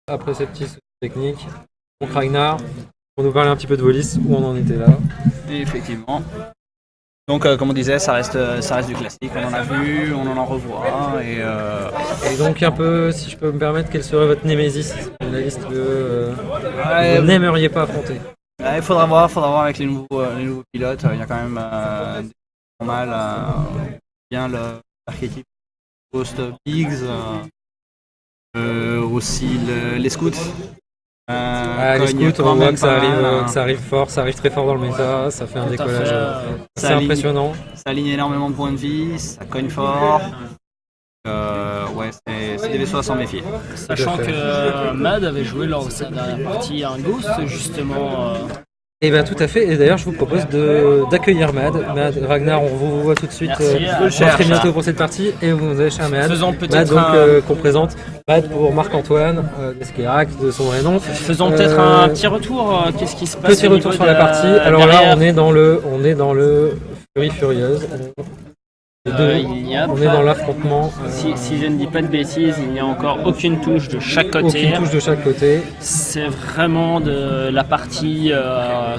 après ces petits soucis techniques. Donc Ragnar, pour nous parler un petit peu de vos listes, où on en était là. Et effectivement. Donc, comme on disait, ça reste du classique. On en a vu, on en revoit. Et donc, un peu, si je peux me permettre, quelle serait votre némésis, la liste que vous n'aimeriez pas affronter? Il faudra voir avec les nouveaux pilotes. Il y a quand même pas mal bien l'archétype Ghost Pigs, aussi les scouts. Les scouts, on voit que ça arrive fort, ça arrive très fort dans le méta, ça fait un décollage assez impressionnant. Ça aligne énormément de points de vie, ça cogne fort. Ouais, c'est des vaisseaux à s'en méfier. Sachant que Mad avait joué lors de sa dernière partie un Ghost, justement. Et bien tout à fait, et d'ailleurs je vous propose d'accueillir Mad. Ragnar, on vous voit tout de suite très bientôt pour cette partie, et vous allez chez Mad. Faisons peut-être qu'on présente Mad pour Marc-Antoine, d'Esquirac, de son vrai nom. Faisons peut-être un petit retour, qu'est-ce qui se passe? Petit retour sur la partie, alors là on est dans le Furie Furieuse. On est dans l'affrontement. Si je ne dis pas de bêtises, il n'y a encore aucune touche de chaque côté. C'est vraiment de la partie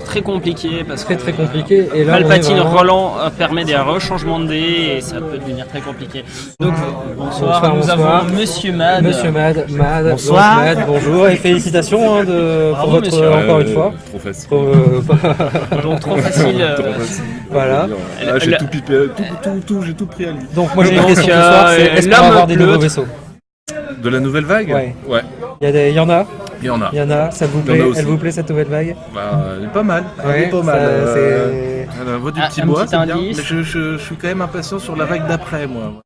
très compliquée parce que très compliqué. Et là, Palpatine Roland permet des rechangements de dés et ça peut devenir très compliqué. Donc bonsoir, nous avons Monsieur Mad. Monsieur Mad, bonsoir. Mad, bonjour et félicitations pour votre monsieur. Encore une fois. Trop facile. Donc trop facile. Voilà. J'ai tout pipé, j'ai tout pris à lui. Donc moi j'ai une question ce soir, c'est est-ce qu'on va avoir des nouveaux vaisseaux? De la nouvelle vague? Ouais. Il y en a. Il y en a. Ça vous plaît? Elle vous plaît cette nouvelle vague? Bah, elle est pas mal. Elle est pas mal. La voix du petit bois, c'est bien. Mais je suis quand même impatient sur la vague d'après, moi.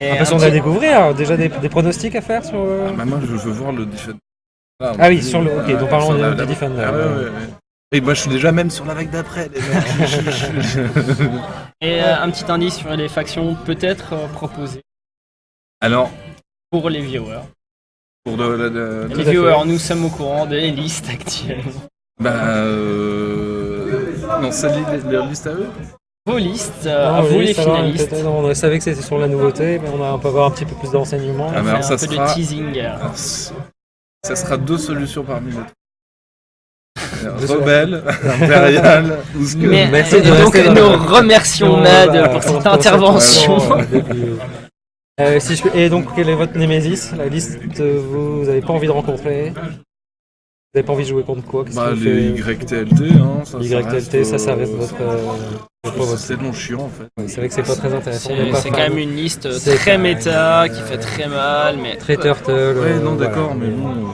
Impatient de la découvrir. Déjà des pronostics à faire sur. Bah, moi, je veux voir le Defender. Ah oui, sur le. Ok, donc parlons du Defender. Ouais. Et moi je suis déjà même sur la vague d'après, les mecs. Et un petit indice sur les factions peut-être proposées. Alors pour les viewers. Pour les viewers, nous sommes au courant des listes actuelles. Non, c'est leur liste à eux. Vos listes, vous les finalistes. On savait que c'était sur la nouveauté, mais on peut avoir un petit peu plus d'enseignements. On fait un peu de teasing. Ça sera 2 solutions parmi les 3. Rebelle, impérial ou ce que. Et donc nous remercions Mad pour cette intervention. Et donc quel est votre némésis? La liste vous n'avez pas envie de rencontrer? Vous n'avez pas envie de jouer contre quoi? Les YTLT, hein, YTLT, ça reste votre. C'est long chiant en fait. C'est vrai que c'est pas très intéressant. C'est quand même une liste très méta qui fait très mal, mais très turtle. Ouais, non d'accord, mais bon.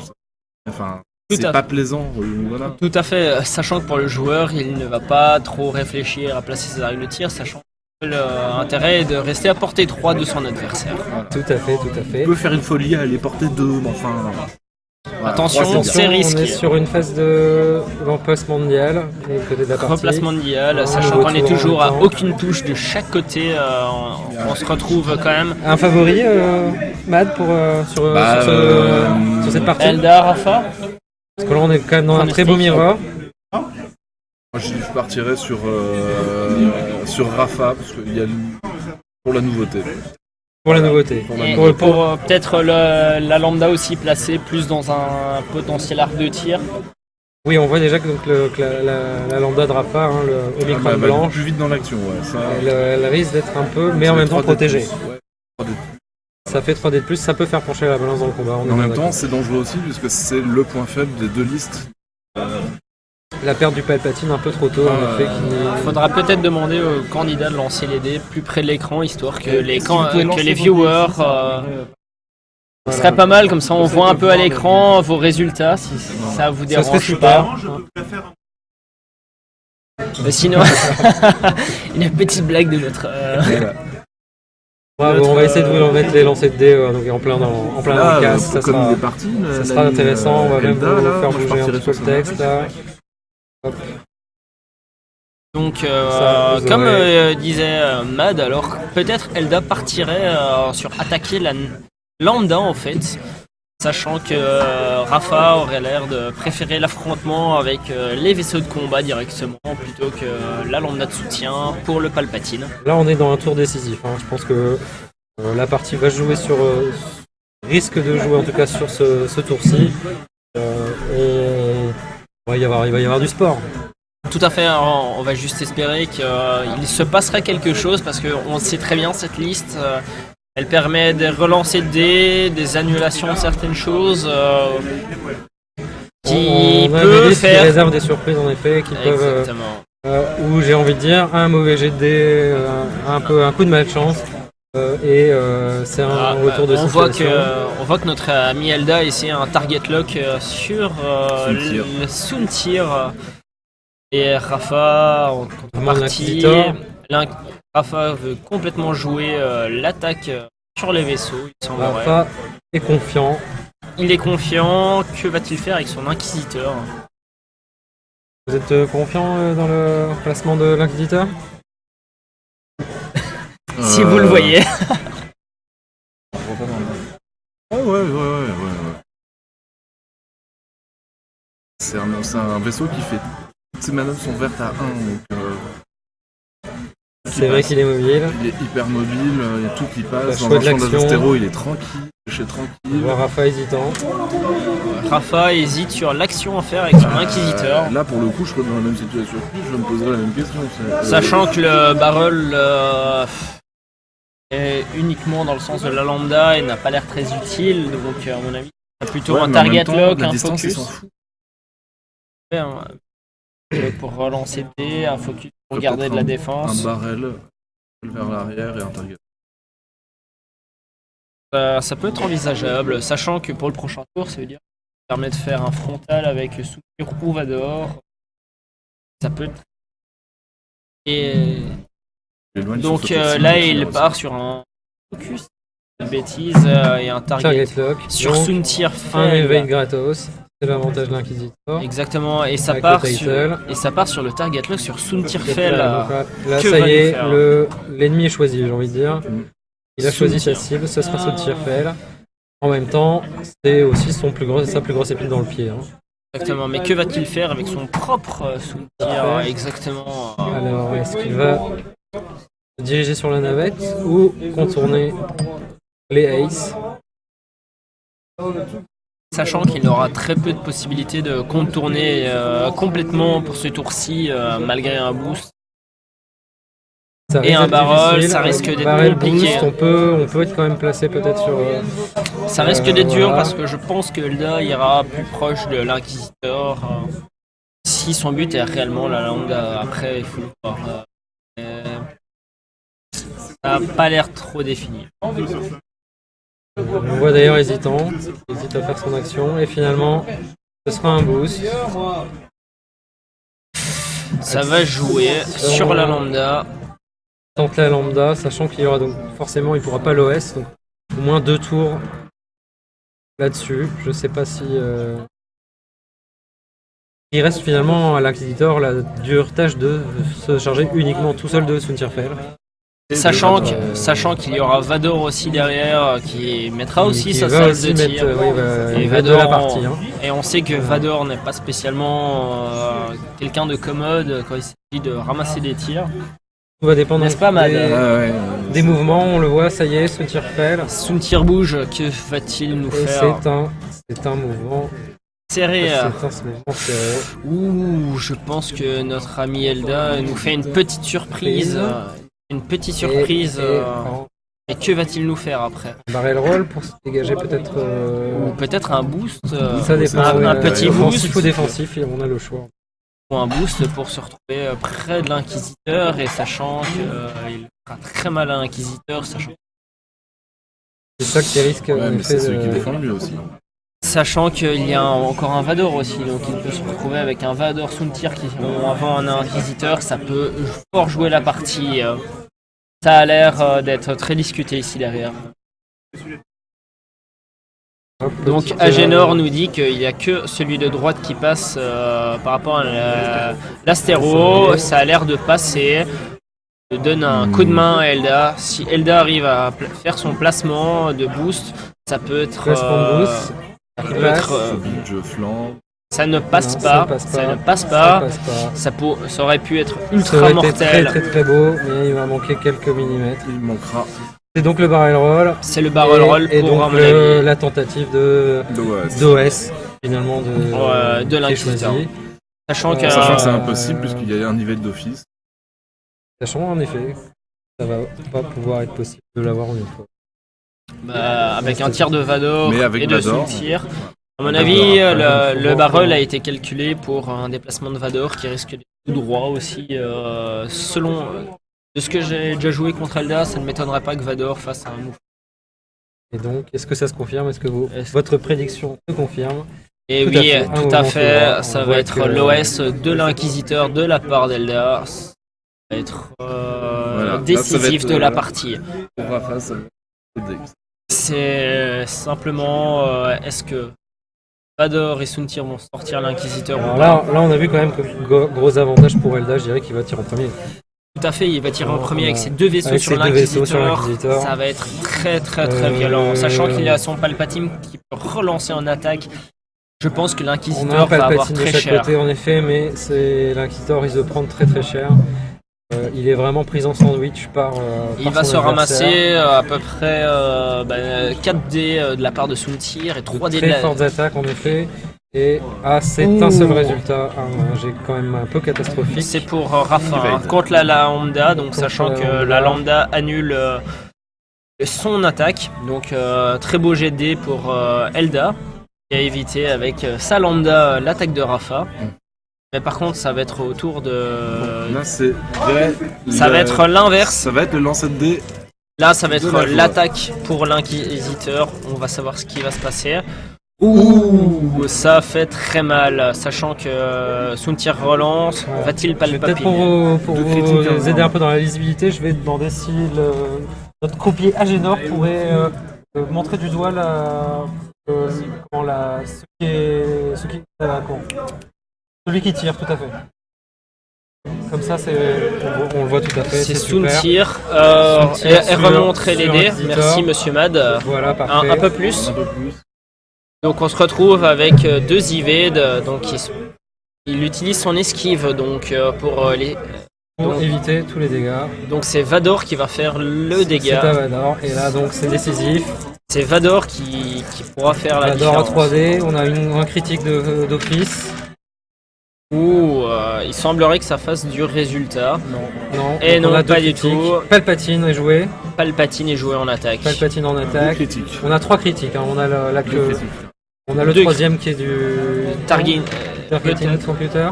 Enfin. C'est pas plaisant, voilà. Tout à fait, sachant que pour le joueur, il ne va pas trop réfléchir à placer ses armes de tir, sachant que l'intérêt est de rester à portée 3 de son adversaire. Voilà. Tout à fait. On peut faire une folie à aller porter 2, mais enfin... Voilà. Attention, c'est risqué. On est sur une phase de remplace mondial, côté de la partie. Remplace mondial, sachant qu'on est toujours à aucune touche de chaque côté, on se retrouve quand même... Un favori, Mad, sur cette partie? Eldar, Rafa? Parce que là on est quand même dans un très beau miroir. Moi je partirais sur Rafa parce qu'il y a pour la nouveauté. Pour la nouveauté. Pour peut-être la lambda aussi placée plus dans un potentiel arc de tir. Oui, on voit déjà que la lambda de Rafa, le Omicron blanche, plus vite dans l'action. Ouais, elle risque d'être un peu, mais en même temps protégée. Ça fait 3D de plus, ça peut faire pencher la balance dans le combat. En même temps, c'est dangereux aussi puisque c'est le point faible des 2 listes. La perte du Palpatine un peu trop tôt, en effet. Il faudra peut-être demander aux candidats de lancer les dés plus près de l'écran, histoire que les viewers... Ce serait pas mal, comme ça on voit un peu à l'écran vos résultats, si ça vous dérange pas. Sinon, une petite blague de notre... on va essayer de vous mettre les lancers de dés donc en plein dans le casse, ça sera intéressant, on va même vous faire bouger un petit peu le texte là. Hop. Donc comme disait Mad, alors peut-être Elda partirait sur attaquer la lambda en fait, sachant que Rafa aurait l'air de préférer l'affrontement avec les vaisseaux de combat directement plutôt que la lambda de soutien pour le Palpatine. Là on est dans un tour décisif, je pense que la partie va se jouer sur risque de jouer en tout cas sur ce tour-ci. Et il va y avoir du sport. Tout à fait, on va juste espérer qu'il se passerait quelque chose parce qu'on sait très bien cette liste. Elle permet de relancer des annulations de certaines choses. Qui peut faire. Qui réserve des surprises en effet, qui peuvent. Où j'ai envie de dire un mauvais jet de dés, un coup de malchance. C'est un retour de situation. On voit que notre ami Elda a essayé un target lock sur le Soontir. Et Rafa en contrepartie. Rafa veut complètement jouer l'attaque sur les vaisseaux. Rafa est confiant. Il est confiant. Que va-t-il faire avec son Inquisiteur? Vous êtes confiant dans le placement de l'Inquisiteur? Si vous le voyez. Ouais. C'est un vaisseau qui fait... Toutes ses manœuvres sont vertes à 1, donc... c'est vrai qu'il est mobile. Il est hyper mobile, il y a tout qui passe. Dans un champ d'Azostéro, il est tranquille, tranquille. On voit Rafa hésitant. Rafa hésite sur l'action à faire avec son Inquisiteur. Là, pour le coup, je serais dans la même situation que lui, je me poserais la même question. Sachant que le barrel est uniquement dans le sens de la lambda et n'a pas l'air très utile, donc à mon avis, c'est plutôt un target lock, un focus. Pour relancer D, un focus pour garder de la défense. Un barrel vers l'arrière et un target. Ça peut être envisageable, sachant que pour le prochain tour, ça veut dire que ça permet de faire un frontal avec Soontir ou Vador. Ça peut être... Et donc là, il part sur un focus, une bêtise, et un target lock. Sur Soontir. Un evade gratos. C'est l'avantage de l'Inquisitor. Exactement, et ça part sur le target lock sur Soontir Fel. Là, ça y est, l'ennemi est choisi, j'ai envie de dire. Il a choisi sa cible, ce sera Soontir Fel. En même temps, c'est aussi sa plus grosse épine dans le pied. Exactement, mais que va-t-il faire avec son propre Soontir? Exactement. Alors, est-ce qu'il va se diriger sur la navette ou contourner les Aces? Sachant qu'il aura très peu de possibilités de contourner complètement pour ce tour-ci, malgré un boost. Et un barrel, ça risque d'être compliqué. Boost, on peut être quand même placé peut-être sur... ça risque d'être dur parce que je pense que Elda ira plus proche de l'Inquisiteur. Si son but est réellement la lambda, après il faut le voir. Ça n'a pas l'air trop défini. On voit d'ailleurs hésitant, il hésite à faire son action et finalement ce sera un boost. Ça va jouer sur la lambda. Tente la lambda, sachant qu'il y aura donc forcément il pourra pas l'OS, donc au moins 2 tours là-dessus. Je sais pas si il reste finalement à l'Inquisitor la dure tâche de se charger uniquement tout seul de Soontir Fel. Sachant qu'il y aura Vador aussi derrière qui mettra aussi sa salle de tir. Et Vador la partie. Et on sait que Vador n'est pas spécialement quelqu'un de commode quand il s'agit de ramasser des tirs. Tout va dépendre, n'est-ce pas, Mad? Des mouvements, on le voit, ça y est, Soontir Fel. Soontir bouge, que va-t-il nous faire? C'est un mouvement serré. C'est un mouvement serré. Ouh, je pense que notre ami Elda nous fait une petite surprise. Une petite surprise. Et que va-t-il nous faire après? Barrel roll pour se dégager peut-être. Ou peut-être un boost. Ça dépend. Un petit boost. Offensif ou défensif, on a le choix. Ou un boost pour se retrouver près de l'Inquisiteur et sachant qu'il fera très mal à l'Inquisiteur. C'est ça qui risque en effet celui qui défend lui aussi. Sachant qu'il y a encore un Vador aussi, donc il peut se retrouver avec un Vador Soontir qui ont avant un Inquisiteur, ça peut fort jouer la partie. Ça a l'air d'être très discuté ici derrière. Donc Agénor nous dit qu'il n'y a que celui de droite qui passe par rapport à l'Astéro, ça a l'air de passer. Je donne un coup de main à Elda. Si Elda arrive à faire son placement de boost, ça peut être... Ça ne passe pas. Ça aurait pu être ultra mortel. Très beau, mais il va manquer quelques millimètres. Il manquera C'est donc le barrel roll. C'est le barrel roll et pour, donc à mon avis, la tentative d'OS, finalement, de l'inquisiteur. Sachant que c'est impossible puisqu'il y a un niveau d'office. Sachant en effet, ça va pas pouvoir être possible de l'avoir en une fois. Avec un tir de Vador et de son tir. À mon avis, le barrel a été calculé pour un déplacement de Vador qui risque d'être tout droit aussi. Selon de ce que j'ai déjà joué contre Elda, ça ne m'étonnerait pas que Vador fasse un move. Et donc, est-ce que ça se confirme? Est-ce que votre prédiction se confirme? Et oui, tout à fait. Ça va être l'OS de l'Inquisiteur de la part d'Elda. Ça va être décisif de la partie. C'est simplement, est-ce que Vador et Soontir vont sortir l'Inquisiteur ou pas? Là, on a vu quand même que gros avantage pour Elda, je dirais qu'il va tirer en premier. Tout à fait, il va tirer en premier avec ses deux vaisseaux sur l'Inquisiteur. Ça va être très violent. Sachant qu'il a son Palpatine qui peut relancer en attaque. Je pense que l'Inquisiteur va avoir très cher. On a un Palpatine de chaque côté en effet, mais l'Inquisiteur risque de prendre très cher. Il est vraiment pris en sandwich par il va se ramasser à peu près 4 dés de la part de Soontir et 3 dés de très fortes attaques en effet. Et c'est un seul résultat, j'ai quand même un peu catastrophique. C'est pour Rafa contre la Lambda, donc sachant que la Lambda annule son attaque. Donc très beau jet de dés pour Elda, qui a évité avec sa Lambda l'attaque de Rafa. Mais par contre, ça va être au tour de. Là, ça va être l'inverse. Ça va être le lancer de dés. Là, ça va être l'attaque pour l'Inquisiteur. On va savoir ce qui va se passer. Ouh, ça fait très mal, sachant que Soontir relance. Va-t-il pas le papier? Peut-être pour vous aider un peu dans la lisibilité, je vais demander si notre croupier Agénor pourrait montrer du doigt celui qui tire, tout à fait. Comme ça, on le voit tout à fait. C'est Soontir. Et remontrer les dés. Merci, monsieur Mad. Voilà, parfait. Un peu plus. Donc, on se retrouve avec deux Evade. Donc, il utilise son esquive donc, pour éviter tous les dégâts. Donc, c'est Vador qui va faire le dégât. C'est à Vador. Et là, donc, c'est décisif. C'est Vador qui pourra faire la différence. Vador à 3D. On a un critique d'office. Il semblerait que ça fasse du résultat. Non. Et non, pas du tout. Palpatine est joué. Palpatine est joué en attaque. Palpatine en attaque. On a 3 critiques. On a on a le troisième qui est du Targeting Computer.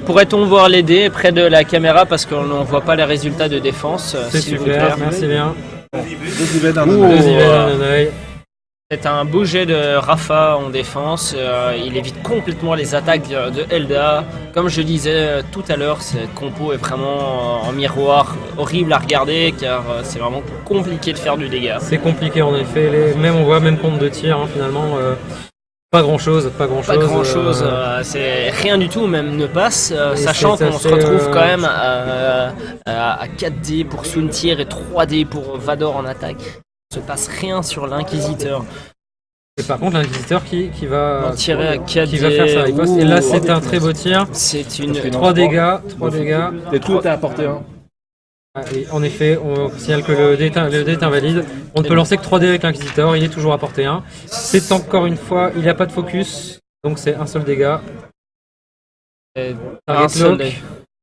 Pourrait-on voir les dés près de la caméra parce qu'on ne voit pas les résultats de défense? C'est super, merci bien. Deux Evades dans un œil. C'est un beau jet de Rafa en défense, il évite complètement les attaques de Elda. Comme je disais tout à l'heure, cette compo est vraiment en miroir horrible à regarder car c'est vraiment compliqué de faire du dégât. C'est compliqué en effet, on voit même compte de tir finalement, pas grand chose. C'est rien du tout, même ne passe, sachant qu'on se retrouve quand même à 4D pour Soontir et 3D pour Vador en attaque. Se passe rien sur l'Inquisiteur. Et par contre l'Inquisiteur qui va tirer à 4 qui va faire sa riposte. Et là c'est un très beau tir. C'est une 3 dégâts. Et tout est à portée 1. Et en effet, on signale que le dé est invalide. On ne peut lancer que 3 dés avec l'Inquisiteur, il est toujours à portée 1. C'est encore une fois, il n'y a pas de focus, donc c'est un seul dégât.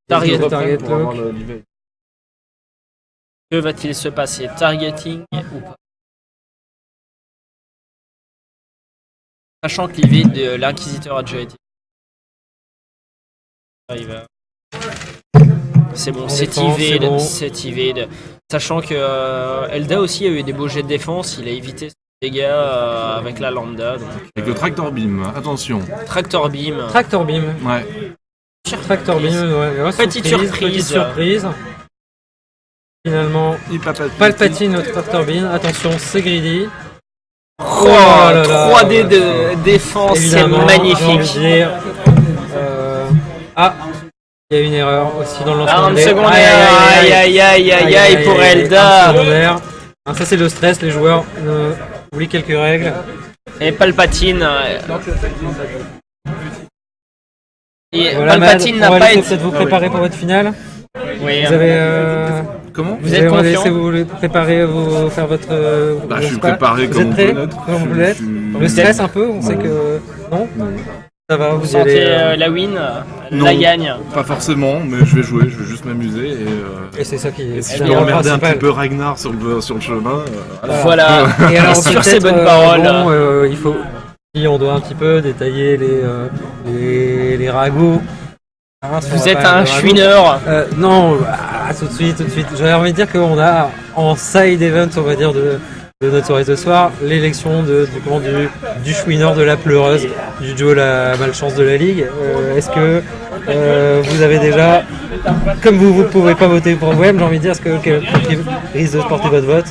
Target lock. Que va-t-il se passer? Targeting ou pas? Sachant que l'evade de l'Inquisiteur a déjà été. C'est bon, c'est evade. Sachant que Elda aussi a eu des beaux jets de défense, il a évité ses dégâts avec la Lambda. Donc, avec le Tractor Beam, attention. Tractor Beam. Ouais. Tractor Beam, ouais. Petite surprise. Finalement, Palpatine au Tractor Beam. Attention, c'est greedy. 3D de défense, c'est magnifique. Il y a une erreur aussi dans le lancement. Aïe pour Elda. Ça c'est le stress, les joueurs oublient quelques règles. Et Palpatine. Palpatine n'a pas été. Peut-être vous préparer pour votre finale. Oui. Vous avez Comment? Vous êtes confiant? Vous voulez préparer, faire votre... je suis préparé comme on peut l'être. Le stress un peu, on sait que... Non. Ça va, vous sentez la win, la gagne? Pas forcément, mais je vais jouer, je vais juste m'amuser. Et c'est ça qui est... Si je peux emmerder un petit peu Ragnar sur le chemin... Voilà. Et alors, sur ces bonnes paroles... il faut... On doit un petit peu détailler les ragots. Vous êtes un chouineur. Non, tout de suite. J'avais envie de dire qu'on a en side event, on va dire, de notre soirée ce soir, l'élection du chouineur, de la pleureuse, du duo la malchance de la ligue. Est-ce que vous avez déjà, comme vous pouvez pas voter pour vous-même, j'ai envie de dire, est-ce que quelqu'un risque de porter votre vote?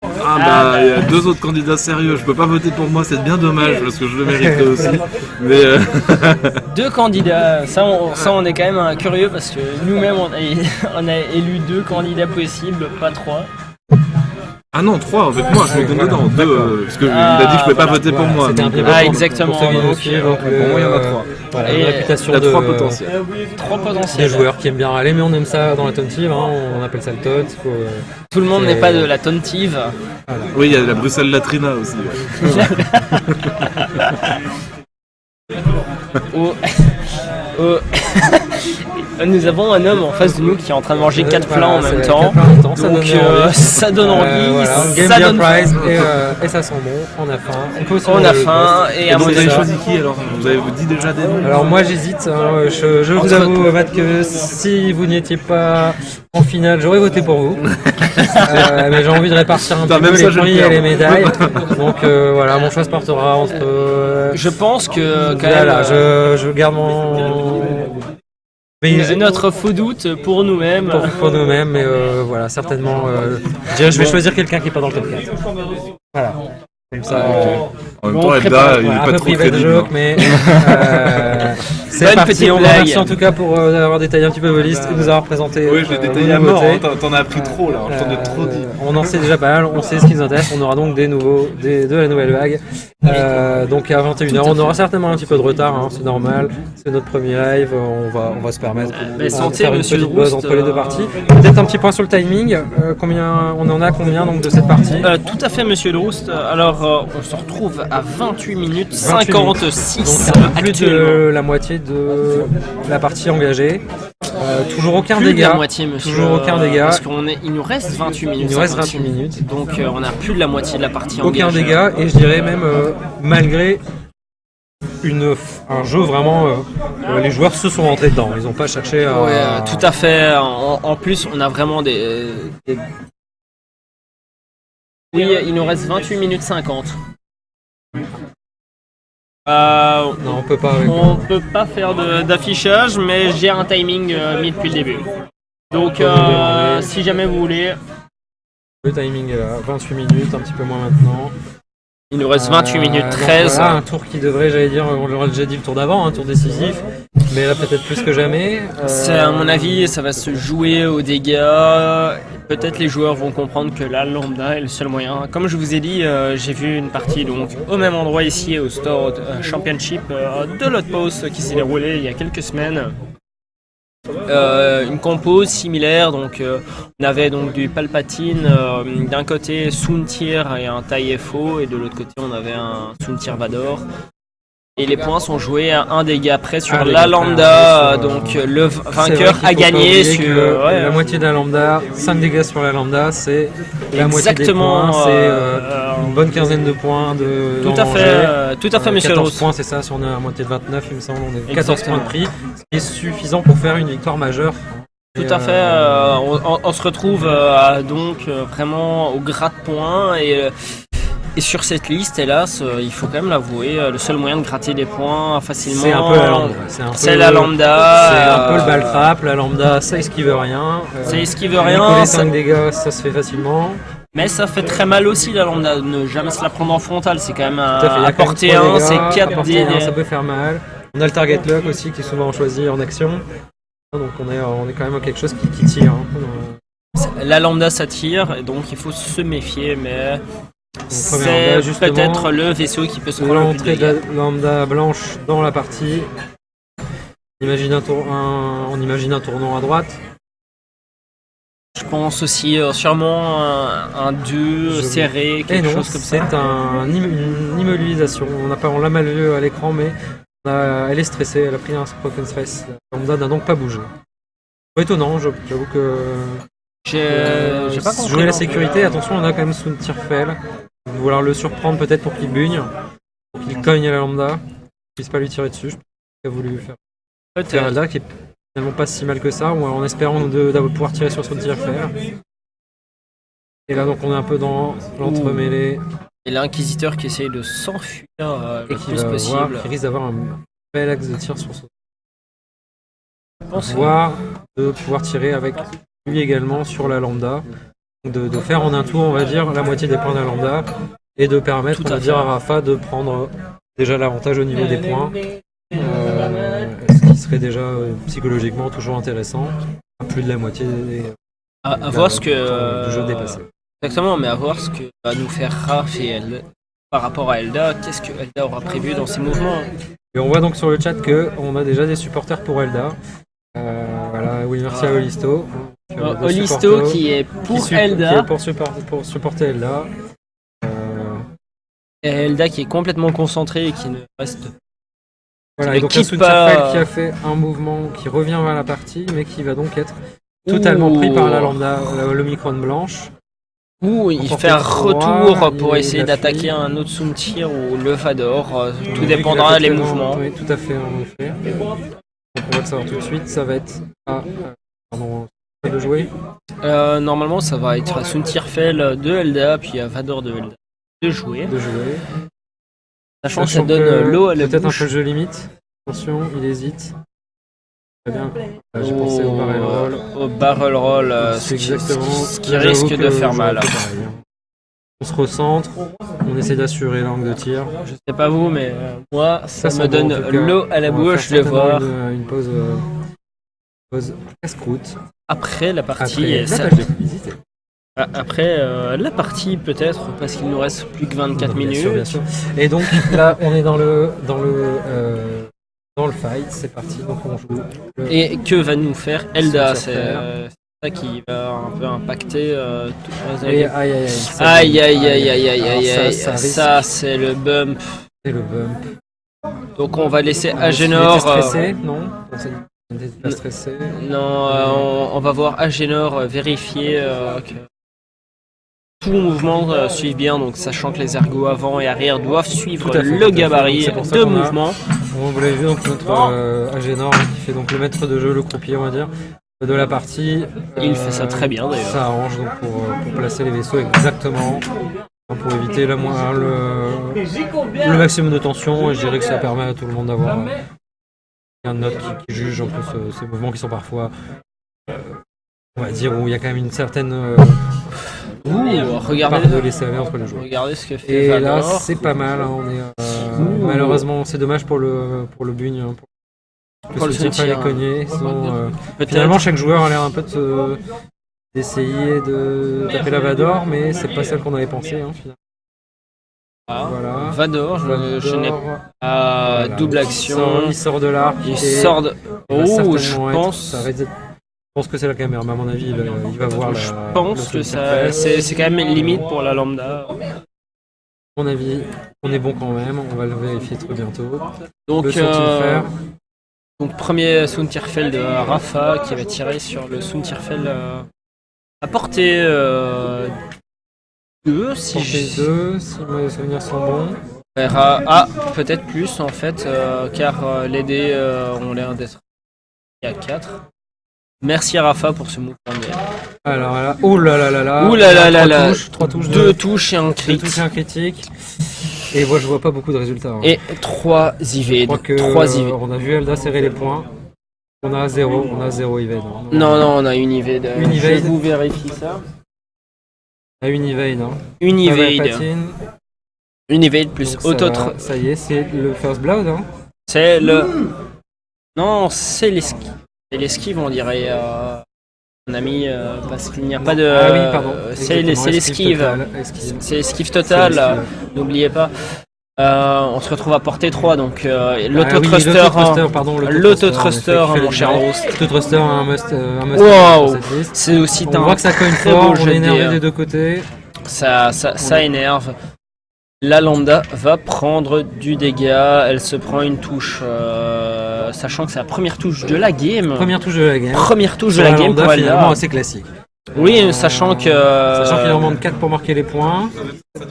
Il y a 2 autres candidats sérieux, je peux pas voter pour moi, c'est bien dommage parce que je le mériterais aussi. Mais 2 candidats, ça on est quand même curieux parce que nous-mêmes on a élu 2 candidats possibles, pas 3. Ah non, 3 avec moi, je me donne dedans, 2, parce qu'il a dit que je pouvais pas voter pour moi. Exactement. Pour moi il y en a 3. Voilà, une réputation de 3 potentiels. 3 potentiels. Des joueurs qui aiment bien râler, mais on aime ça dans la tontive, on appelle ça le tot. Tout le monde n'est pas de la tontive. Voilà. Oui, il y a la Bruxelles Latrina aussi. Nous avons un homme en face de nous qui est en train de manger 4 plats en même temps. Donc ça donne envie, ça donne prize et ça sent bon, on a faim. On a faim et à vous avez choisi qui alors? Vous avez dit déjà des noms? Alors moi j'hésite, je vous avoue Matt que si vous n'étiez pas en finale, j'aurais voté pour vous. Mais j'ai envie de répartir un petit peu les prix et les médailles. Donc voilà, mon choix se portera entre... Je pense que quand même... je garde mon... Mais notre faux doute pour nous-mêmes. Pour nous-mêmes, mais voilà, certainement. Je vais choisir quelqu'un qui n'est pas dans le top 4. Voilà. Comme ça. En même temps, Elda, il est pas trop crédible. Mais c'est parti. On vous remercie en tout cas pour avoir détaillé un petit peu vos listes et nous avoir présenté. Oui, je l'ai détaillé à mort. T'en as appris trop là. J'en ai trop dit. On en sait déjà pas mal. On sait ce qui nous intéresse. On aura donc de la nouvelle vague. Donc à 21h, on aura certainement un petit peu de retard. C'est normal. C'est notre premier live. On va se permettre de faire une petite buzz entre les 2 parties. Peut-être un petit point sur le timing. Combien on en a donc de cette partie? Tout à fait, Monsieur Droust. Alors on se retrouve à 28 minutes 56. Donc plus de la moitié de la partie engagée. Toujours aucun plus dégât. De la moitié, monsieur. Toujours aucun dégât. Parce qu'il nous reste 28 minutes. Il nous reste 28 minutes. Donc on a plus de la moitié de la partie engagée. Aucun dégât et je dirais même malgré un jeu vraiment, les joueurs se sont rentrés dedans. Ils n'ont pas cherché à... Ouais, tout à fait. En plus, on a vraiment des... Oui, il nous reste 28 minutes 50. Non, on peut pas. On peut pas faire d'affichage, mais j'ai un timing mis depuis le début. Donc, si jamais vous voulez... Le timing est là, 28 minutes, un petit peu moins maintenant. Il nous reste 28 minutes 13. Voilà, un tour qui devrait, j'allais dire, on l'aurait déjà dit le tour d'avant, un tour décisif, mais là peut-être plus que jamais. À mon avis, ça va se jouer aux dégâts. Peut-être les joueurs vont comprendre que la lambda est le seul moyen. Comme je vous ai dit, j'ai vu une partie donc au même endroit ici au Store Championship de l'Outpost qui s'est déroulé il y a quelques semaines. Une compo similaire, donc on avait donc du Palpatine, d'un côté Soontir et un TIE FO, et de l'autre côté on avait un Soontir Vador. Et les points sont joués à 1 dégât près sur la lambda, donc le vainqueur a gagné sur la moitié de la lambda, 5 dégâts sur la lambda, c'est la moitié des points, c'est une bonne quinzaine de points de tout à fait, monsieur 14 points, c'est ça, si on est à moitié de 29, il me semble, on est 14 points de prix, ce qui est suffisant pour faire une victoire majeure. Tout à fait, on se retrouve donc vraiment au gras de points et sur cette liste, hélas, il faut quand même l'avouer, le seul moyen de gratter des points facilement, c'est un peu la lambda. C'est la lambda. C'est un peu le ball trap, la lambda, ça esquive rien. Ça esquive rien. 5 dégâts, ça se fait facilement. Mais ça fait très mal aussi la lambda, ne jamais se la prendre en frontal, c'est quand même à portée 1, c'est 4 dégâts. Ça peut faire mal. On a le target lock aussi qui est souvent choisi en action. Donc on est quand même à quelque chose qui tire. La lambda ça tire, et donc il faut se méfier, mais... C'est peut-être le vaisseau qui peut se prendre l'entrée de la lambda blanche dans la partie. On imagine un tournant à droite. Je pense aussi sûrement un 2 serré, quelque chose comme ça. C'est une immobilisation. On l'a mal vu à l'écran, mais elle est stressée, elle a pris un broken stress. La lambda n'a donc pas bougé. C'est étonnant, j'avoue que... J'ai pas compris. Jouer la sécurité, attention, on a quand même Sun Tirfel. Vouloir le surprendre peut-être pour qu'il bugne, pour qu'il cogne à la lambda, qu'il puisse pas lui tirer dessus. Je pense qu'il a voulu faire Elda, qui est finalement pas si mal que ça, en espérant de pouvoir tirer sur Sun Tirfel. Et là donc on est un peu dans l'entremêlée. Et l'inquisiteur qui essaye de s'enfuir le plus possible. Qui risque d'avoir un bel axe de tir sur son... Voire de pouvoir tirer avec lui également sur la lambda. De faire en un tour, on va dire, la moitié des points de la lambda. Et de permettre, on va dire, à Rafa de prendre déjà l'avantage au niveau des points. Ce qui serait déjà psychologiquement toujours intéressant. Plus de la moitié à voir ce que du jeu dépassé. Exactement, mais à voir ce que va nous faire Raph et Elda par rapport à Elda. Qu'est-ce que Elda aura prévu dans ses mouvements? Et on voit donc sur le chat que on a déjà des supporters pour Elda. Voilà, oui, merci à Olisto. Olisto qui est pour Elda. Qui est pour supporter Elda. Et Elda qui est complètement concentré et qui ne reste. Voilà, et donc un Tirfel qui a fait un mouvement qui revient vers la partie, mais qui va donc être totalement pris par la lambda, l'Omicron blanche. Ou il fait un retour pour essayer d'attaquer un autre Soumtir ou le Vador, tout dépendra des mouvements. Oui, tout à fait, en effet. Donc on va le savoir tout de suite, ça va être de jouer. Normalement ça va être à Soumtirfel de Elda, puis à Vador de Elda de jouer. Sachant que ça donne l'eau à la peut-être bouche. un peu de jeu limite. Attention, il hésite. Très bien. J'ai pensé au barrel roll. Au barrel roll, ce qui risque de faire mal. On se recentre, on essaie d'assurer l'angle de tir. Je sais pas vous, mais moi, ça me donne l'eau à la bouche de voir. Une pause casse-croûte. Après la partie. Après la partie peut-être, parce qu'il nous reste plus que 24 minutes. Bien sûr. Et donc là, on est dans le fight, c'est parti, donc on joue. Et que va nous faire Elda? C'est ça qui va un peu impacter toutes les aïe. Ça c'est le bump. C'est le bump. Donc on va laisser Agénor. Stressé, non? Pas stressé. Non, on va voir Agénor vérifier que tout mouvement suit bien, donc sachant que les ergots avant et arrière doivent suivre le gabarit de mouvement. Vous l'avez vu, donc notre Agénor qui fait donc le maître de jeu, le croupier on va dire, de la partie. Il fait ça très bien d'ailleurs. Ça arrange donc pour placer les vaisseaux exactement, pour éviter le maximum de tension, et je dirais que ça permet à tout le monde d'avoir un note qui juge un peu ces mouvements qui sont parfois, on va dire, où il y a quand même une certaine... regardez de laisser aller entre les joueurs. Regardez ce que fait Et Vador. là c'est pas mal, hein, on est malheureusement c'est dommage pour le bugne, hein, pour le soutien les cogner. Finalement chaque joueur a l'air un peu d'essayer de taper la Vador, mais c'est pas celle qu'on avait pensé, hein, finalement. Voilà. Vador, je n'ai pas double action. Il sort de l'arc. Il sort de... je pense que c'est la caméra, mais à mon avis, il va voir Je pense que c'est quand même limite pour la lambda. À mon avis, on est bon quand même, on va le vérifier très bientôt. Donc, premier Soumtirfel de Rafa qui va tirer sur le Soumtirfel à portée 2, si mes souvenirs sont bons. Peut-être plus en fait, car les dés ont l'air d'être à 4. Merci à Rafa pour ce move. Alors là, oh là là là là. Ouh là là là là. 3 touches, 2 touches et un crit. 2 touches et un critique. Et moi je vois pas beaucoup de résultats. Hein. Et 3 evades. 3 evades. On a vu Elda serrer les points. On a 0 evade. Non, on a une evade. Une evade. Je vous vérifie ça. On a une evade. Hein. Une evade. Une evade plus autre. Ça y est, c'est le first blood. Hein. C'est le. Non, c'est l'esquive. C'est l'esquive, on dirait. Mon ami, parce qu'il n'y a pas de. Ah oui, pardon. C'est l'esquive. C'est l'esquive totale. N'oubliez pas. On se retrouve à portée 3, donc l'autothruster, l'autothruster, mon cher Roust. L'autothruster, un must Wow, c'est aussi on voit que ça cogne très fort, beau on jeu est de énervé dés. des deux côtés. Ça énerve. La lambda va prendre du dégât, elle se prend une touche, sachant que c'est la première touche de la game. Première touche de la game. Première touche de Sur la game lambda, pour finalement Elda. assez classique. Oui, sachant que Sachant qu'il en manque 4 pour marquer les points.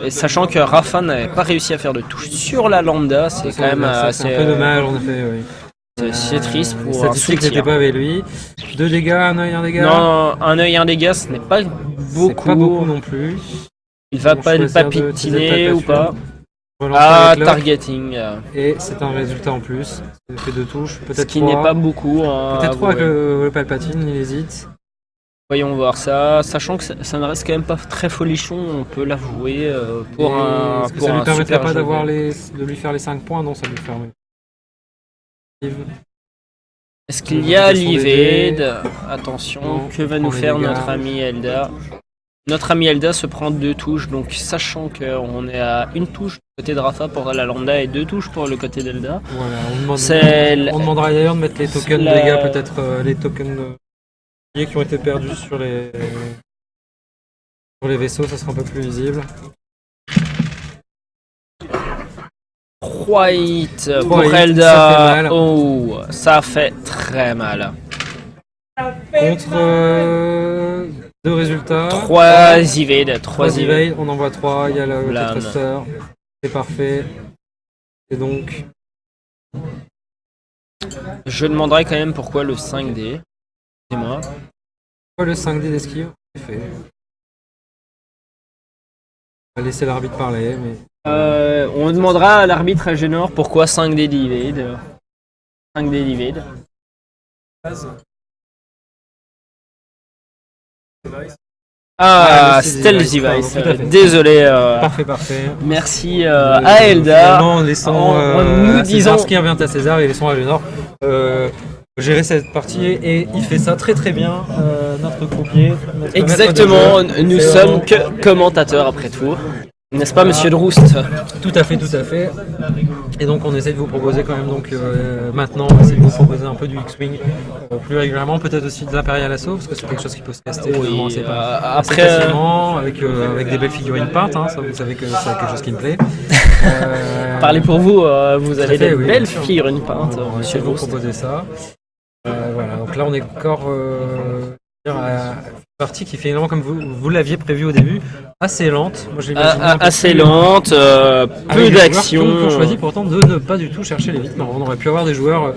et sachant que Rafa n'avait pas réussi à faire de touche sur la lambda, c'est quand même C'est assez un peu dommage en effet, oui. c'est triste Les pour un statistiques n'étaient soutien. pas avec lui. 2 dégâts, un œil, un dégât. Non, un œil, un dégât, ce n'est pas C'est beaucoup. pas beaucoup non plus. Il va Bon, pas choisir de papitiner ou utiliser pas. Relancer Ah, avec lock. targeting. Et c'est un résultat en plus. Il fait 2 touches, Ce peut-être qui 3. n'est pas beaucoup. Hein, Peut-être 3 avec avouez. le Palpatine, il hésite. Voyons voir ça, sachant que ça ne reste quand même pas très folichon, on peut l'avouer pour un Est-ce que pour ça lui un permettrait super pas jeu. de lui faire les 5 points? Non, ça lui permet. Est-ce qu'il y a Limitation des l'evade? Attention, Non, que va on nous prend les faire dégâts. notre ami Elda? Notre ami Elda se prend 2 touches, donc sachant qu'on est à une touche du côté de Rafa pour la lambda et 2 touches pour le côté d'Elda. Voilà, C'est on demandera d'ailleurs de mettre les tokens de la- dégâts, peut-être les tokens qui ont été perdus sur les vaisseaux, ça sera un peu plus visible. 3 hits pour Trois hits, Elda. ça fait mal. Oh, ça fait très mal. Contre 2 résultats. 3 evade, 3 3 evade. evade, on en voit 3, il y a le Blâme. thruster, c'est parfait. Et donc, Je demanderai quand même pourquoi le 5D. C'est moi. quoi le 5D d'esquive? C'est fait. On va laisser l'arbitre parler, mais On demandera à l'arbitre Agenor pourquoi 5D d'evade. 5D d'evade. Ah, le stealth Stealth device, Device. pardon, tout à fait. Désolé. parfait. Merci à Elda. Finalement, laissons en nous à disant- César ce qui revient à César et laissons à Génor gérer cette partie et il fait ça très très bien, notre croupier. notre Exactement, maître de jeu. nous C'est sommes vraiment- que commentateurs après tout. N'est-ce pas, monsieur de Roust? Tout à fait. Et donc on essaie de vous proposer quand même maintenant, on essaie de vous proposer un peu du X-Wing plus régulièrement, peut-être aussi de l'Imperial Assault parce que c'est quelque chose qui peut se caster finalement assez après, facilement avec des belles figurines peintes, hein, ça vous savez que c'est quelque chose qui me plaît. parlez pour vous, vous avez fait, des oui, belles bien sûr. figurines peintes, On va monsieur essayer de de vous Roust. proposer ça. Voilà, donc là on est encore à une partie qui finalement, comme vous l'aviez prévu au début, assez lente. Moi, je l'imaginais un peu Assez plus- lente, avec peu des joueurs d'action. qui ont choisi pourtant de ne pas du tout chercher les rythmes. On aurait pu avoir des joueurs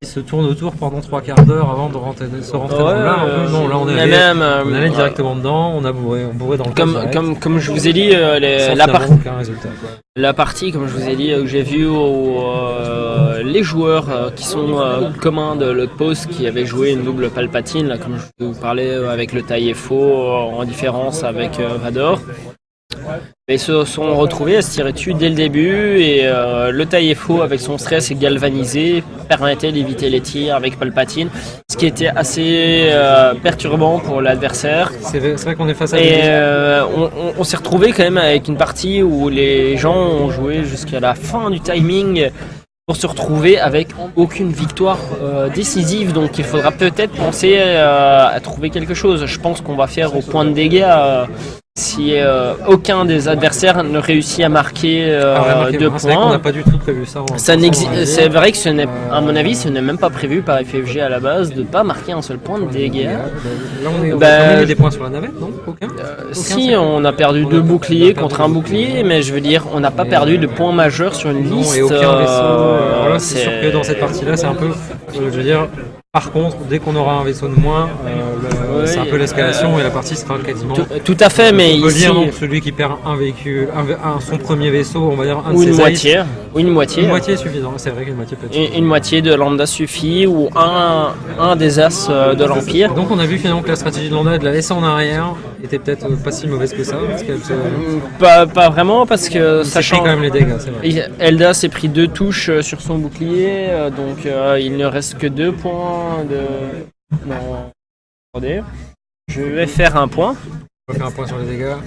qui se tournent autour pendant 3/4 d'heure avant de se rentrer dans le là. Non, là on est mais allé, même, on allait directement dedans, on bourré dans le comme, direct, comme je vous ai dit, sans la, finalement aucun résultat, quoi. la partie, comme je vous ai dit, que j'ai vu les joueurs qui sont communs de l'Outpost qui avaient joué une double Palpatine, là, comme je vous parlais avec le Taille-Faux en différence avec Vador. Mais ils se sont retrouvés à se tirer dessus dès le début et le Taille-Faux avec son stress galvanisé permettait d'éviter les tirs avec Palpatine, ce qui était assez perturbant pour l'adversaire. C'est vrai qu'on est face à Et des... on s'est retrouvé quand même avec une partie où les gens ont joué jusqu'à la fin du timing pour se retrouver avec aucune victoire décisive. Donc il faudra peut-être penser à trouver quelque chose. Je pense qu'on va faire au point de dégâts si aucun des adversaires ne réussit à marquer deux c'est vrai qu'on n'a points. pas du tout prévu ça. C'est vrai que ce n'est, à mon avis, ce n'est même pas prévu par FFG à la base de pas marquer un seul point de dégâts. Là on a Bah, quand même mis des points sur la navette, non? Aucun? Si, on a perdu deux boucliers contre un bouclier, mais je veux dire, on n'a pas perdu de points majeurs sur une Non, liste. et aucun vaisseau. Alors là, c'est c'est- sûr que dans cette partie-là, c'est un peu. Je veux dire, par contre, dès qu'on aura un vaisseau de moins, Oui, c'est un peu l'escalation et la partie sera quasiment. Tout à fait, mais on peut ici, dire donc celui qui perd un véhicule, son premier vaisseau, on va dire un de ou une ses moitié, ou une moitié, Une moitié est suffisant. C'est vrai qu'une moitié peut être. une moitié de lambda suffit, ou un des as de l'Empire. Donc on a vu finalement que la stratégie de Landa de la laisser en arrière était peut-être pas si mauvaise que ça, parce qu'elle se. Pas vraiment, parce que Ça sachant quand même les dégâts, c'est vrai. Elda s'est pris 2 touches sur son bouclier, donc il ne reste que 2 points de. Non. Attendez. Je vais faire un point. On va faire un point sur les dégâts.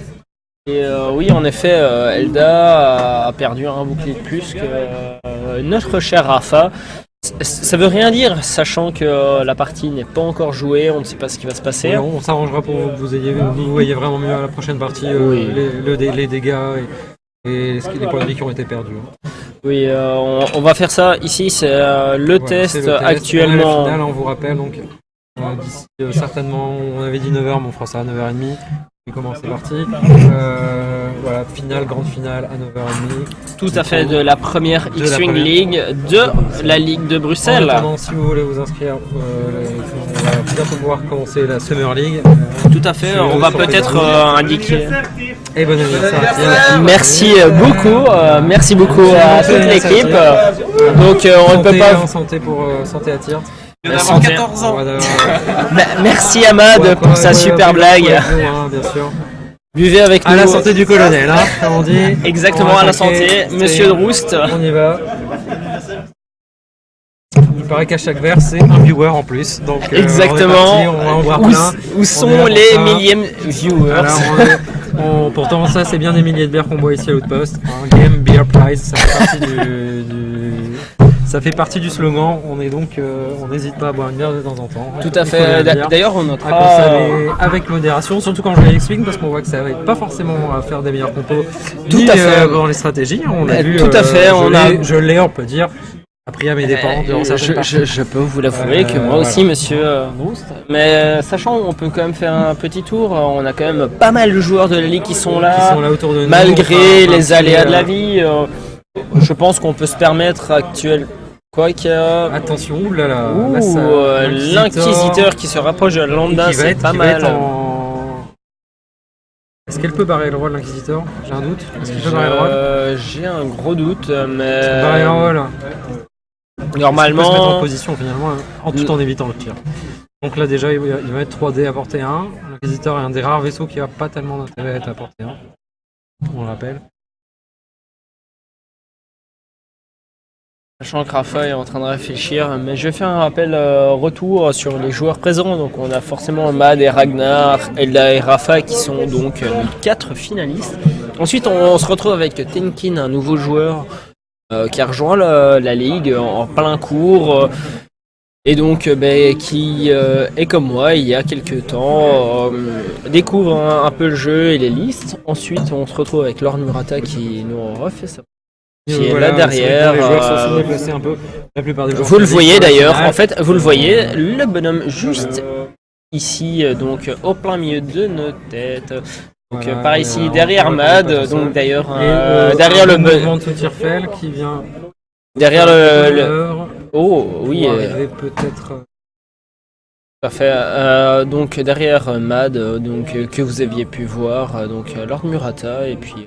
Et oui, en effet, Elda a perdu un bouclier de plus que notre cher Rafa. Ça veut rien dire, sachant que la partie n'est pas encore jouée, on ne sait pas ce qui va se passer. Oui, on s'arrangera pour que vous voyez vraiment mieux à la prochaine partie les dégâts et les points de vie qui ont été perdus. Oui, on va faire ça. Ici, c'est le test actuellement. Finale, on vous rappelle, donc d'ici certainement, on avait dit 9h, mais on fera ça à 9h30. Comment c'est parti. Voilà, grande finale à 9h30. Tout à fait, de la première X-Wing League de la Ligue de Bruxelles. En attendant, si vous voulez vous inscrire, on va bientôt pouvoir commencer la Summer League. Tout à fait, on va peut-être indiquer. Et bon anniversaire. Merci beaucoup à toute l'équipe. Donc on ne peut pas. Santé pour santé à Tir. Il vient d'avoir 14 ans. Merci Ahmad pour sa super blague. Bien sûr. Buvez avec nous. À la santé du colonel, hein, comme on dit. Exactement, à la santé, monsieur Drouste. On y va. Il paraît qu'à chaque verre, c'est un viewer en plus. Donc, exactement. On va en voir plein. Où sont les millièmes viewers? Alors, pourtant, ça, c'est bien des milliers de bières qu'on boit ici à l'Outpost. Game Beer Prize, ça fait partie ça fait partie du slogan. On est donc, on n'hésite pas à boire une bière de temps en temps. Tout à fait. D'ailleurs, on notera avec modération, surtout quand je les explique, parce qu'on voit que ça va être pas forcément à faire des meilleurs compos. Tout à fait. Dans les stratégies, on a vu. Tout à fait. Je l'ai, on peut dire. Appris à mes dépens. Je peux vous l'avouer que moi aussi, monsieur Drouste. Mais sachant, on peut quand même faire un petit tour. On a quand même pas mal de joueurs de la Ligue qui sont là autour de nous. Malgré les aléas de la vie. Je pense qu'on peut se permettre actuellement. Attention, oulala. L'inquisiteur qui se rapproche de Lambda, c'est pas mal. Est-ce qu'elle peut barrer le rôle, l'inquisiteur? J'ai un doute. Est-ce qu'il peut barrer le rôle? J'ai un gros doute, mais. Barrer le rôle. Normalement. Il peut se mettre en position finalement, tout en évitant le tir. Donc là déjà, il va mettre 3D à portée 1. L'inquisiteur est un des rares vaisseaux qui n'a pas tellement d'intérêt à être à portée 1. On le rappelle. Sachant que Rafa est en train de réfléchir, mais je vais faire un rappel retour sur les joueurs présents. Donc on a forcément Mad et Ragnar, Elda et Rafa qui sont donc les 4 finalistes. Ensuite on se retrouve avec Tenkin, un nouveau joueur qui a rejoint la ligue en plein cours. Et donc qui est comme moi il y a quelques temps, découvre un peu le jeu et les listes. Ensuite on se retrouve avec Lord Murata qui nous refait ça. Qui est là derrière. Les joueurs sont déplacés un peu. La plupart des joueurs. Vous le voyez d'ailleurs. En fait, vous le voyez, le bonhomme juste ici, donc au plein milieu de nos têtes. Donc par ici, derrière Mad. Donc d'ailleurs, derrière le mouvement de Tirfel qui vient. Derrière le. Oh oui. Peut-être. Parfait. Donc derrière Mad, donc que vous aviez pu voir, donc Lord Murata et puis.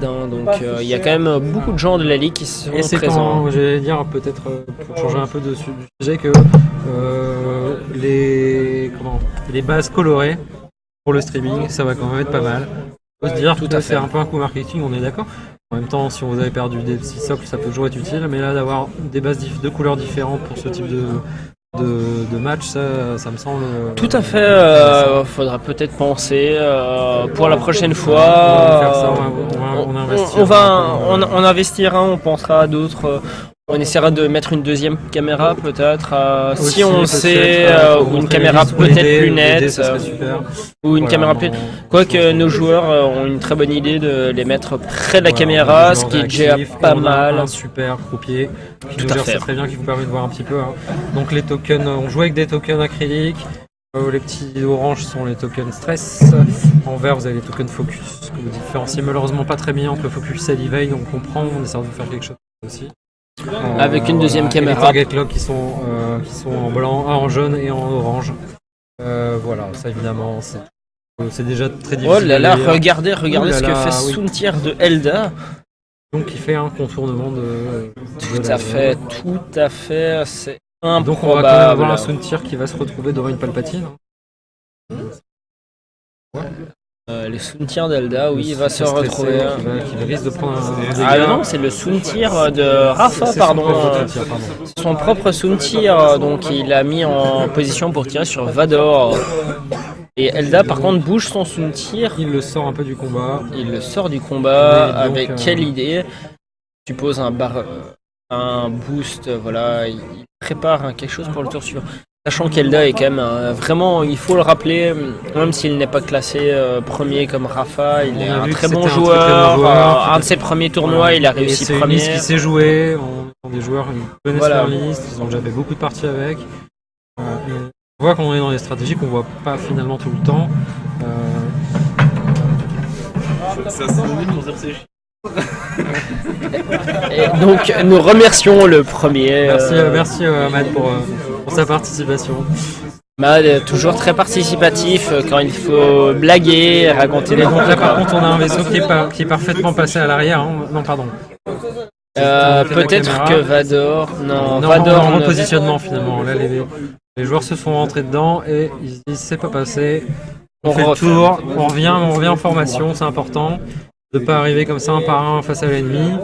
Donc il y a quand même beaucoup de gens de la ligue qui sont présents. Je vais dire peut-être pour changer un peu du sujet que les bases colorées pour le streaming, ça va quand même être pas mal. On peut se dire que c'est un peu un coup marketing, on est d'accord. En même temps, si vous avez perdu des petits socles, ça peut toujours être utile, mais là d'avoir des bases de couleurs différentes pour ce type de match, ça me semble. Tout à fait. Faudra peut-être penser pour la prochaine fois. On investira, on pensera à d'autres. On essaiera de mettre une deuxième caméra peut-être, si on sait, ou une caméra peut-être plus nette, ou une caméra plus. Quoique nos joueurs ont une très bonne idée de les mettre près de la caméra, ce qui est déjà pas mal. Un super croupier qui nous gère ça très bien, qui vous permet de voir un petit peu. Donc les tokens, on joue avec des tokens acryliques. Les petits oranges sont les tokens stress. En vert, vous avez les tokens focus que vous différenciez malheureusement pas très bien entre le focus et l'evade. On comprend, on essaie de vous faire quelque chose aussi. Avec une deuxième caméra. Les target lock qui sont en blanc, en jaune et en orange. Voilà, ça évidemment c'est déjà très difficile. Oh là là, regardez ce que fait Sountir de Elda. Donc il fait un contournement de tout à fait, c'est improbable. Donc on va quand même avoir un Sountir qui va se retrouver devant une Palpatine. Le Sountir d'Elda, oui, il va se retrouver. Qui risque de prendre un dégât. Non, c'est le Sountir de Rafa, pardon. Son propre Sountir, donc il a mis en position pour tirer sur Vador. Et Elda par contre bouge son sountir. Il le sort un peu du combat. Il le sort du combat donc, avec quelle idée? Tu poses un boost, voilà, il prépare quelque chose pour le tour suivant. Sachant qu'Elda est quand même vraiment, il faut le rappeler, même s'il n'est pas classé premier comme Rafa, il est un très bon joueur. Un de ses premiers tournois, il a réussi premier. C'est une liste qui s'est jouée, on des joueurs qui connaissent leur liste, ils ont déjà fait beaucoup de parties avec. On voit qu'on est dans des stratégies qu'on voit pas finalement tout le temps. C'est assez minutes pour dire ces chiffres. Et donc nous remercions le premier. Merci Ahmad pour sa participation. Ahmad toujours très participatif quand il faut blaguer, raconter des Là par contre on a un vaisseau qui est parfaitement passé à l'arrière. Hein. Non pardon. Peut-être que Vador. Non, Vador en repositionnement finalement. Là les joueurs se sont rentrés dedans et ils se disent c'est pas passé. On fait le tour, on revient en formation, c'est important. De pas arriver comme ça un par un face à l'ennemi.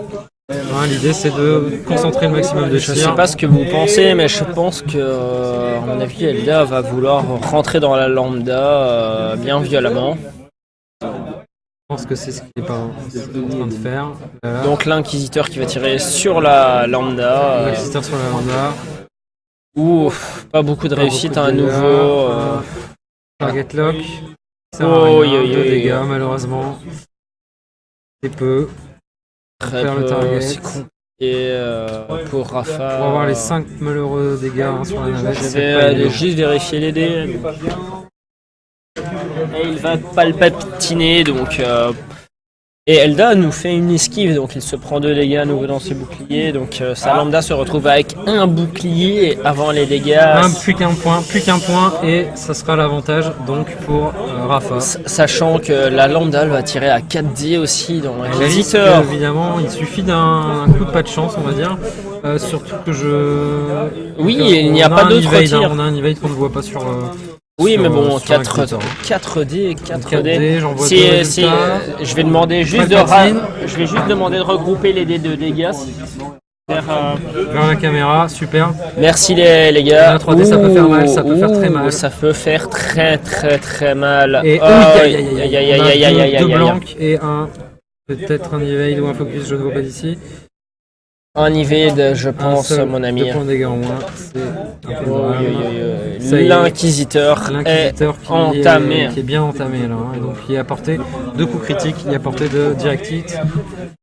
L'idée c'est de concentrer le maximum de tirs. Je sais pas ce que vous pensez, mais je pense que, à mon avis, Elda va vouloir rentrer dans la lambda bien violemment. Je pense que c'est ce qu'il est pas en train de faire. Voilà. Donc l'inquisiteur qui va tirer sur la lambda. L'inquisiteur sur la lambda. Ouf, pas beaucoup de réussite à nouveau. Target lock. Oh, deux dégâts malheureusement. C'est peu. Très peu, c'est compliqué pour Rafa. On va avoir les 5 malheureux dégâts sur la navette. Je vais juste vérifier les dés. Et il va palpatiner donc. Et Elda nous fait une esquive, donc il se prend 2 dégâts à nouveau dans ses boucliers. Donc sa lambda se retrouve avec un bouclier avant les dégâts. Plus qu'un point, et ça sera l'avantage donc pour Rafa. Sachant que la lambda elle va tirer à 4D aussi dans l'inquisiteur. Évidemment, il suffit d'un coup de pas de chance, on va dire. Surtout que oui, il n'y a pas d'autre tir. On a un evade qu'on ne voit pas sur. Oui, mais bon, 4D. Je vais demander juste de regrouper les dés de dégâts. Vers la caméra, super. Merci les gars. La 3D, ça peut faire mal, ça peut faire très mal. Ça peut faire très mal. Et deux blancs et peut-être un evade ou un focus, je ne vois pas d'ici. Un evade, je pense, mon ami. 2 points de dégâts en moins, c'est l'inquisiteur est entamé. Qui est bien entamé là, et donc il a apporté 2 coups critiques, il a apporté 2 direct hits,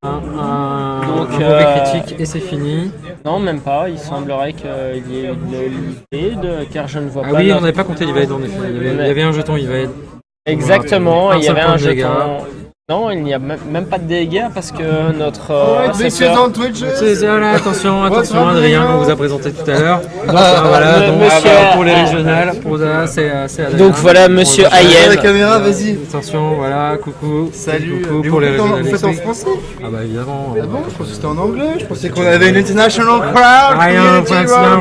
un mauvais critique et c'est fini. Non, même pas, il semblerait qu'il y ait une evade, car je ne vois pas. Ah oui, on n'avait pas compté l'evade en effet, il y avait un jeton evade. Exactement, il y avait un jeton. Non, il n'y a même pas de dégâts parce que notre. Attention, Adrien, qu'on vous a présenté tout à l'heure. Voilà, donc pour les régionales, c'est Adrien. Donc voilà, monsieur Ayem. La caméra, vas-y. Attention, voilà, coucou. Salut. Coucou pour les régionales. Vous faites en français? Ah bah évidemment. Ah bon, je pensais que c'était en anglais. Je pensais qu'on avait une international crowd. I am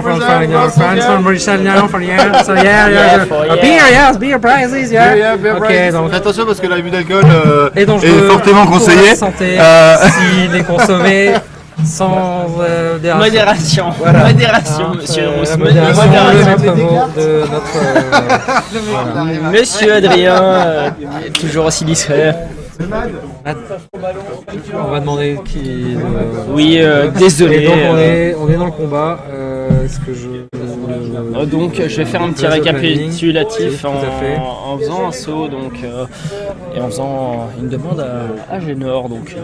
from Brazilian for you. So yeah. Beer prizes, yeah. Ok, donc attention parce que l'abus d'alcool est fortement conseillé. S'il est consommé sans modération. Voilà. Modération, monsieur Rousse. Modération, de notre Monsieur Adrien, toujours aussi discret. On va demander qui. Oui, désolé. Et donc on est dans le combat. Est-ce que donc je vais faire un petit récapitulatif en faisant un saut et en faisant une demande à Génor. Donc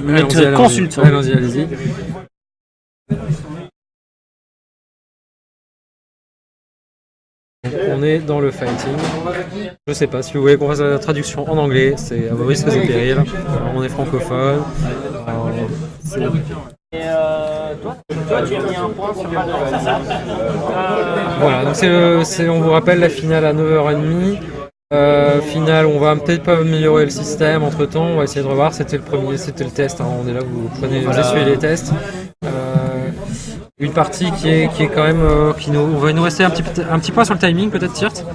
notre consultant. Allez-y. On est dans le fighting. Je sais pas si vous voulez qu'on fasse la traduction en anglais, c'est à vos risques et périls. On est francophone. Et toi, tu as mis un point sur Vador, c'est ça Voilà, donc on vous rappelle la finale à 9h30. Finale, on va peut-être pas améliorer le système entre temps, on va essayer de revoir. C'était le test, hein. On est là, vous essuyez les tests. Une partie qui est quand même on va nous rester un petit point sur le timing peut-être, Tirt.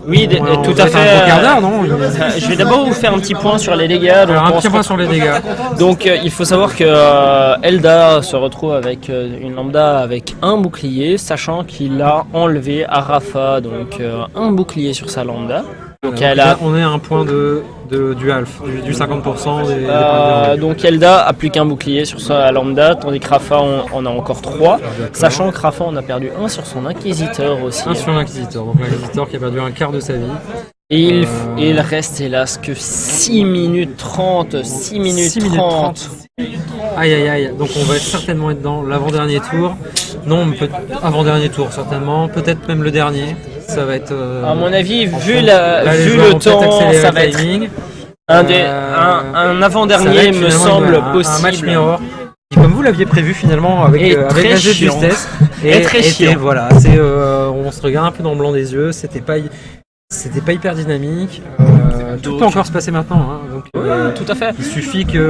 Oui, tout à fait. Un bon quart d'heure, non? Je vais d'abord vous faire un petit point sur les dégâts. Alors, un petit point sur les dégâts. Donc il faut savoir que Elda se retrouve avec une lambda avec un bouclier, sachant qu'il a enlevé à Rafa donc un bouclier sur sa lambda. Donc on est à un point du half, du 50% des points de donc Elda a plus qu'un bouclier sur sa lambda, tandis que Rafa en a encore 3, sachant que Rafa en a perdu un sur son inquisiteur aussi. Un sur l'inquisiteur, donc l'inquisiteur qui a perdu un quart de sa vie. Et il reste hélas que 6 minutes 30, 6 minutes 30. Aïe aïe aïe, donc on va certainement être dans l'avant-dernier tour. Non, avant-dernier tour certainement, peut-être même le dernier. Ça va être. À mon avis, vu le temps, ça va être un avant-dernier me semble possible. Un match mirror. Comme vous l'aviez prévu finalement avec la justesse. Et très chiant. Voilà, on se regarde un peu dans le blanc des yeux. C'était pas hyper dynamique. Tout peut encore se passer maintenant. Hein, donc, tout à fait. Il suffit qu'il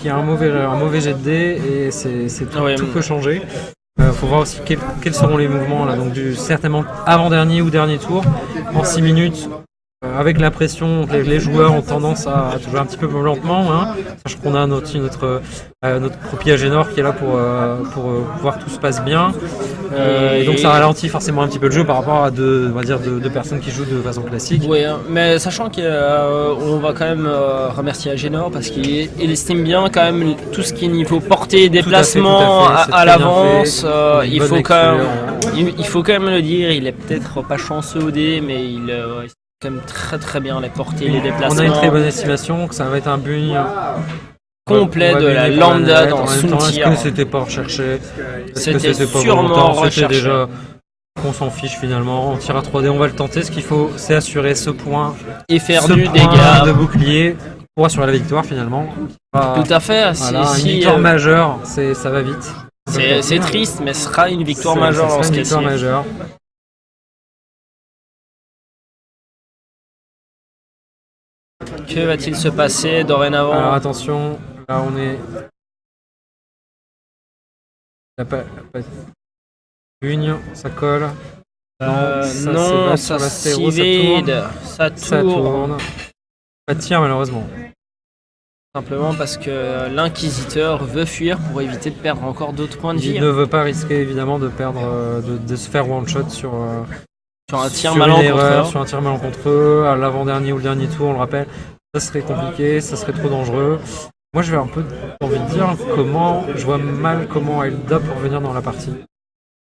y ait un mauvais jet de dés et tout peut changer. Faut voir aussi quels seront les mouvements là, donc certainement avant-dernier ou dernier tour en 6 minutes. Avec la pression, les joueurs ont tendance à jouer un petit peu plus lentement, hein, sachant qu'on a notre croupier Agénor qui est là pour voir que tout se passe bien. Et donc ça ralentit forcément un petit peu le jeu par rapport à deux personnes qui jouent de façon classique. Oui, hein, mais sachant qu'on va quand même remercier Agénor parce qu'il estime bien quand même tout ce qui est niveau portée, déplacement à l'avance. Il faut quand même le dire, il est peut-être pas chanceux au dé, mais il quand même très bien les portées, les déplacements. On a une très bonne estimation que ça va être un bugne complet de la lambda dans Soontir. Est-ce que c'était pas recherché? C'était sûrement recherché. C'était déjà qu'on s'en fiche finalement. On tire à 3D, on va le tenter. Ce qu'il faut, c'est assurer ce point et faire du dégât de bouclier pour assurer la victoire finalement. Tout à fait. Voilà, une victoire majeure, ça va vite. C'est triste, mais ce sera une victoire majeure dans ce cas-ci. Que va-t-il se passer dorénavant? Alors attention, là on est. Bugne, ça colle. Non, ça s'ivide, ça tourne. Pas de tir malheureusement. Simplement parce que l'inquisiteur veut fuir pour éviter de perdre encore d'autres points de vie. Il ne veut pas risquer évidemment de perdre, de se faire one shot sur un tir malencontreux. Sur un tir malencontreux, à l'avant-dernier ou le dernier tour, on le rappelle. Ça serait compliqué, ça serait trop dangereux. Moi j'ai un peu envie de dire je vois mal comment Elda peut revenir dans la partie.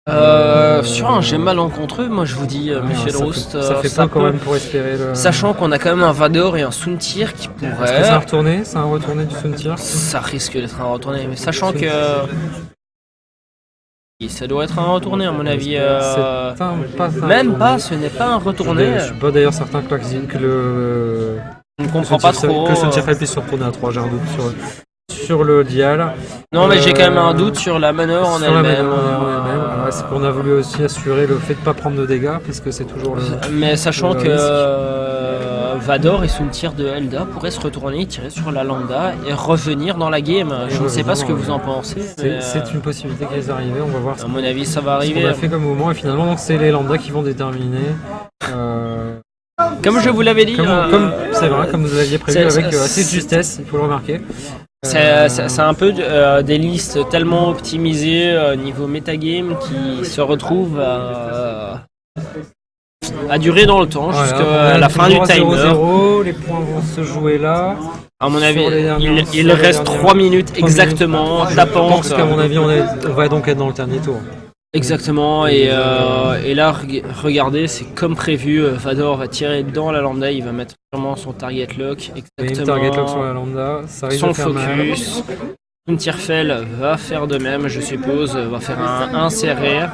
Sur un jet malencontreux, moi je vous dis, monsieur Droust, ça fait pas quand même pour espérer sachant qu'on a quand même un Vador et un Soontir qui pourraient. Est-ce que c'est un retourné du Soontir? Ça risque d'être un retourné, mais sachant que ça doit être un retourné à mon avis. Même pas, ce n'est pas un retourné. Je suis pas d'ailleurs certain que le. Je ne comprends pas trop. Que Soontir puisse se retourner à 3, j'ai un doute sur le dial. Non, mais j'ai quand même un doute sur la manœuvre en elle-même. C'est qu'on a voulu aussi assurer le fait de ne pas prendre de dégâts, puisque c'est toujours le. Mais sachant que Vador et Soontir de Elda pourraient se retourner, tirer sur la lambda et revenir dans la game. Je ne sais pas ce que vous en pensez. C'est une possibilité qui est arrivée, on va voir. À mon avis, ça va arriver. Ce qu'on a fait comme mouvement, et finalement, c'est les lambda qui vont déterminer. Comme je vous l'avais dit. C'est vrai, comme vous l'aviez prévu, avec assez de justesse, il faut le remarquer. C'est un peu des listes tellement optimisées niveau metagame qui se retrouvent à durer dans le temps jusqu'à la fin du timer. 0-0, les points vont se jouer là. À mon avis, il reste 3 minutes exactement, tapant. Parce qu'à mon avis, on va donc être dans le dernier tour. Exactement, et là, regardez, c'est comme prévu, Vador va tirer dans la lambda, il va mettre sûrement son target lock, exactement, target lock sur la lambda, ça risque son de faire focus. Soontirfell va faire de même, je suppose, va faire un serré.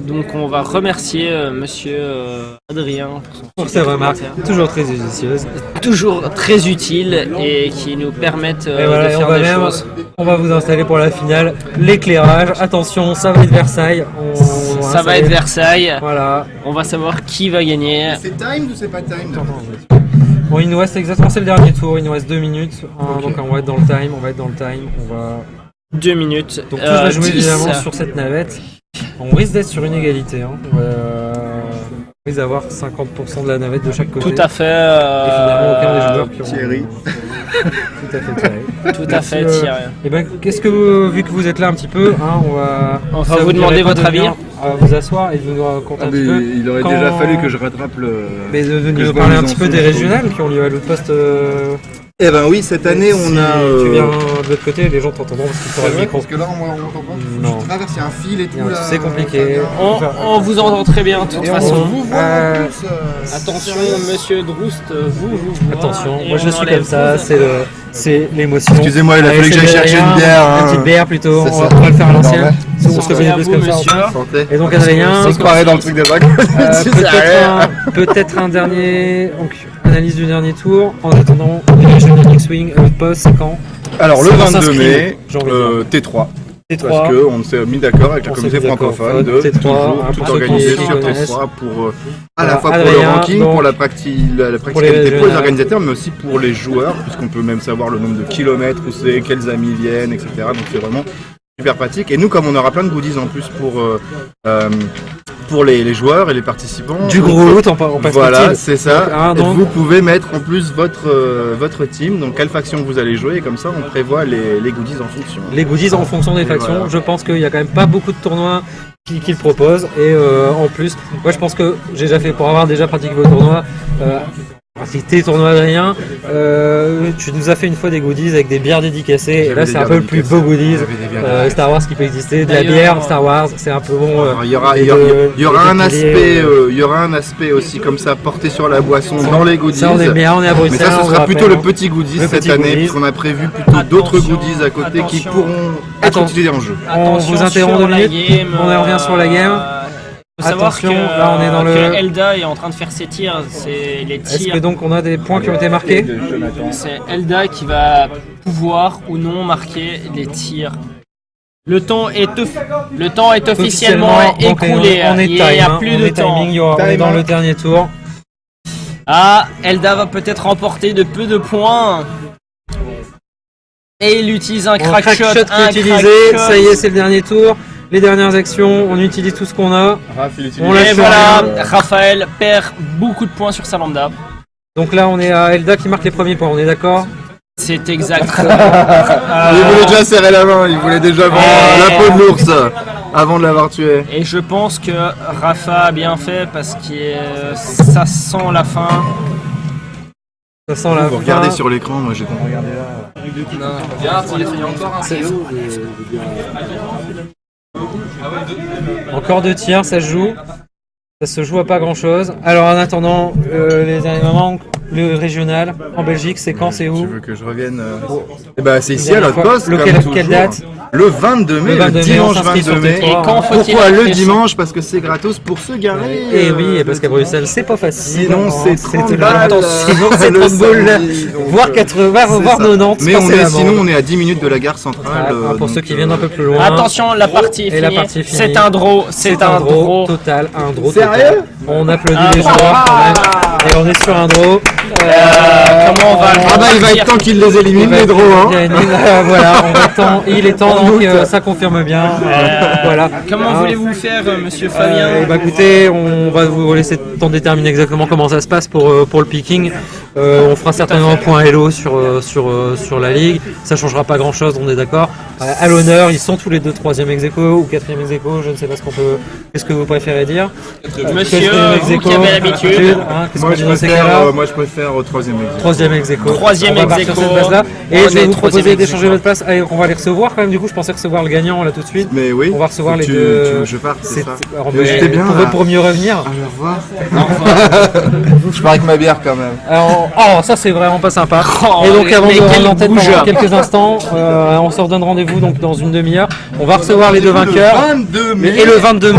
Donc on va remercier monsieur Adrien pour ses remarques, toujours très judicieuses, toujours très utiles et qui nous permettent de faire des choses. On va vous installer pour la finale l'éclairage. Attention, ça va être Versailles. Ça va être Versailles. Voilà. On va savoir qui va gagner. C'est time ou c'est pas time? Bon, il nous reste exactement, c'est le dernier tour. Il nous reste 2 minutes. Okay. Donc on va être dans le time. On va 2 minutes. Donc tout va jouer 10. évidemment sur cette navette. On risque d'être sur une égalité. Hein. On risque d'avoir 50% de la navette de chaque côté. Tout à fait. Et finalement, aucun des joueurs qui ont... Thierry. Tout à fait Thierry. Tout à fait Thierry. Et ben, qu'est-ce que vous, vu que vous êtes là un petit peu, hein, on va ça vous demander dirait pas votre de avis. venir, vous asseoir et de nous raconter un petit peu. Il aurait déjà fallu que je rattrape le. Mais de que je nous vois parler un les petit peu anciens des shows. régionales qui ont lieu à l'Outpost. Eh ben oui, cette année on si a. tu viens de l'autre côté, les gens t'entendront parce qu'ils feront le micro. Parce que là, on m'entend pas. Non. Je traverse, il y a un fil et tout. là. C'est compliqué. On vous entend très bien de toute Et on façon. vous voit. Attention, monsieur Droust, vous. Attention, Et moi je on suis enlève. comme ça, c'est l'émotion. Excusez-moi, il a Allez, fallu que j'aille c'est chercher Adrien, une bière. hein. Une petite bière plutôt, C'est on va ça. pas le faire à l'ancienne. Normal. Si on se fait à plus vous, comme ça. monsieur. Santé. Et donc Adrien, On se croirait dans le truc de vague. peut-être un dernier, donc analyse du dernier tour. En attendant, les Régional X-Wing, Outpost, c'est quand Alors le Ça va 22 s'inscrire, mai, j'ai envie de T3. T3. Parce qu'on s'est mis d'accord avec la On s'est communauté mis d'accord. francophone de T3, toujours hein, tout pour ceux organiser qui sur connaissent. T3 pour à Voilà, la fois pour Adrien, le ranking, donc, pour la practicalité pour les les régionales. organisateurs, mais aussi pour les joueurs, puisqu'on peut même savoir le nombre de kilomètres où c'est, quels amis viennent, etc. Donc c'est vraiment super pratique. Et nous, comme on aura plein de goodies en plus pour les joueurs et les participants. Du gros loot en passe. Voilà, c'est ça. Donc, Vous pouvez mettre en plus votre team, donc quelle faction vous allez jouer, et comme ça on prévoit les goodies en fonction. les goodies en fonction des Et factions. voilà. Je pense qu'il y a quand même pas beaucoup de tournois qui le proposent. Et en plus, moi je pense que j'ai déjà fait, pour avoir déjà pratiqué vos tournois, tes tournois Adrien, tu nous as fait une fois des goodies avec des bières dédicacées. Et J'avais là des c'est un bières peu le plus beau goodies. J'avais des bières dédicacées. Star Wars qui peut exister, de la D'ailleurs, bière Star Wars, c'est un peu bon. Alors, il y aura un aspect aussi comme ça porté sur la boisson dans les goodies. Ça on est bien, on est à Mais Bruxelles. ça, ce on sera vous plutôt rappelle, le petit goodies Le cette petit année, goodies. puisqu'on a prévu plutôt d'autres Attention, goodies à côté qui attention. pourront être Attends. utilisés en jeu. On vous interrompt 2 minutes, on revient sur la game. Faut savoir Attention, que, là, on est dans que le- Elda est en train de faire ses tirs. C'est les Est-ce tirs. que donc on a des points qui ont été marqués? C'est Elda qui va pouvoir ou non marquer les tirs. Le temps est officiellement donc, écoulé. on est Il n'y a time, plus on de est temps. timing, on est dans le dernier tour. Ah, Elda va peut-être remporter de peu de points. Et il utilise un crack shot. Qui est utilisé, ça y est, c'est le dernier tour. Les dernières actions, on utilise tout ce qu'on a. On Et lâche voilà, rien. Raphaël perd beaucoup de points sur sa lambda. Donc là, on est à Elda qui marque les premiers points, on est d'accord? C'est exact. Il voulait déjà serrer la main, il voulait déjà voir la peau de l'ours avant de l'avoir tué. Et je pense que Rafa a bien fait parce que ça sent la fin. Ça sent la Vous fin. regardez sur l'écran, moi j'ai compris. Regardez là. Encore 2 tirs, ça se joue. Ça se joue à pas grand chose. Alors en attendant, les derniers moments, le régional en Belgique, c'est quand, c'est Tu où? veux que je revienne Eh ben c'est ici à Dernière l'autre fois. poste. Lequel- comme quelle toujours. date? Le 22 mai, Le 22 le mai, on dimanche s'inscrit sur 22 mai. T3. Et quand faut-il Pourquoi le appeler ça dimanche? Parce que c'est gratos pour se garer. Et oui, parce qu'à Bruxelles, c'est pas facile. Sinon Non, c'est 30 de balles. Sinon c'est le 30 boules, samedi, donc, voire 80, c'est voire ça. 90. Mais passer la sinon bande. on est à 10 minutes de la gare centrale. Pour donc, ceux qui viennent un peu plus loin. Attention, la partie est Et la finie. partie est finie. C'est un draw. C'est un draw. total, un draw Sérieux total. On applaudit les joueurs quand même. Et on est sur un draw. Comment on va le Ah bah il va être temps qu'il les élimine les draws hein. Voilà, il est temps donc ça confirme bien. Voilà. Comment Hein. voulez-vous faire, monsieur Fabien Bah écoutez, on va vous laisser le temps de déterminer exactement comment ça se passe pour le picking. On fera certainement un point Hello sur la ligue. Ça changera pas grand chose, on est d'accord. À l'honneur, ils sont tous les deux 3e ex-aequo ou 4e ex-aequo, je ne sais pas ce qu'on peut. Qu'est-ce que vous préférez dire? Monsieur, 4e vous qui avez l'habitude. Hein, qu'est-ce Moi qu'on je dit dans ces cas-là? préfère au 3e exercice. 3e ex-aequo. 3e On va partir ex-aequo. sur cette base-là. Et On je vais est vous 3e proposer d'échanger ex-aequo. votre place. Allez, on va les recevoir quand même. Du coup, je pensais recevoir le gagnant là tout de suite. Mais oui. On va recevoir Faut les que deux. tu veux que je parte, c'est ça. Alors, Mais j'étais bien, là. pour mieux revenir. Au revoir. Je pars avec ma bière quand même. Alors, oh, ça c'est vraiment pas sympa. Oh, Et donc avant mais de quel rendre l'antenne bouge. pendant quelques instants, on se redonne rendez-vous donc dans une demi-heure. On va recevoir les deux vainqueurs. 22 mai. Et le 22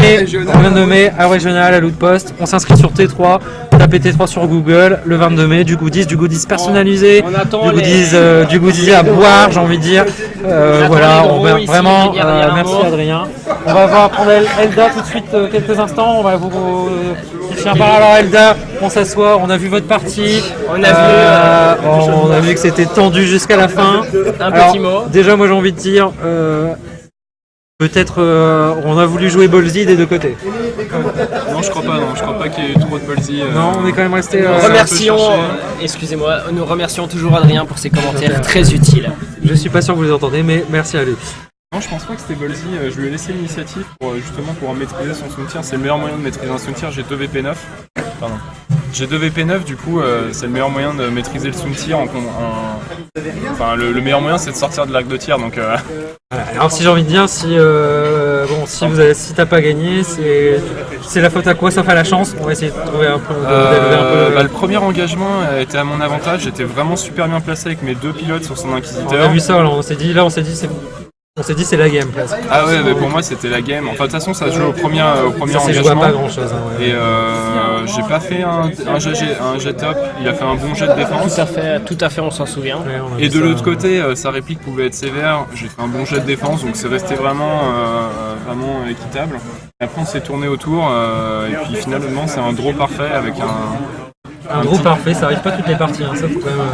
mai, à Régional, à l'Outpost, on s'inscrit sur T3, tapez T3 sur Google, le 22 mai, du goodies personnalisé, On attend du goodies à boire, j'ai envie de dire. Voilà, les on va drôles ici, vraiment, derrière un merci mot. Adrien. On va voir prendre Elda tout de suite quelques instants, on va vous tiens par là, alors Elda, on s'assoit, on a vu votre partie. On a on a vu que c'était tendu jusqu'à la fin. Un Alors, petit mot. Déjà, moi j'ai envie de dire, peut-être on a voulu jouer Ballsy des deux côtés. Non, je crois pas qu'il y ait eu trop de Ballsy. Non, on est quand même resté. Nous remercions toujours Adrien pour ses commentaires très utiles. Je suis pas sûr que vous les entendez, mais merci à lui. Non, je pense pas que c'était Ballsy. Je lui ai laissé l'initiative pour justement pouvoir maîtriser son soutien. C'est le meilleur moyen de maîtriser un soutien. J'ai 2 VP9. Pardon. J'ai 2 VP9, du coup, c'est le meilleur moyen de maîtriser le soutien. Enfin, le meilleur moyen, c'est de sortir de l'arc de tir. Donc, Voilà. Alors si j'ai envie de dire, si t'as pas gagné, c'est la faute à quoi sauf à la chance. On va essayer de trouver un peu. Le premier engagement était à mon avantage. J'étais vraiment super bien placé avec mes 2 pilotes sur son On inquisiteur. a vu ça, on s'est dit c'est la game presque. Ah ouais, mais pour moi c'était la game. Enfin, de toute façon, ça se joue au premier Ça s'est joué à engagement. pas grand chose. Et j'ai pas fait un jet top. Il a fait un bon jet de défense. Tout à fait, on s'en souvient. Ouais, on a Et vu de ça. l'autre côté, sa réplique pouvait être sévère. J'ai fait un bon jet de défense, donc c'est resté vraiment équitable. Et après, on s'est tourné autour, et puis finalement, c'est un draw parfait avec Un gros parfait, ça arrive pas toutes les parties, hein. Ça faut quand même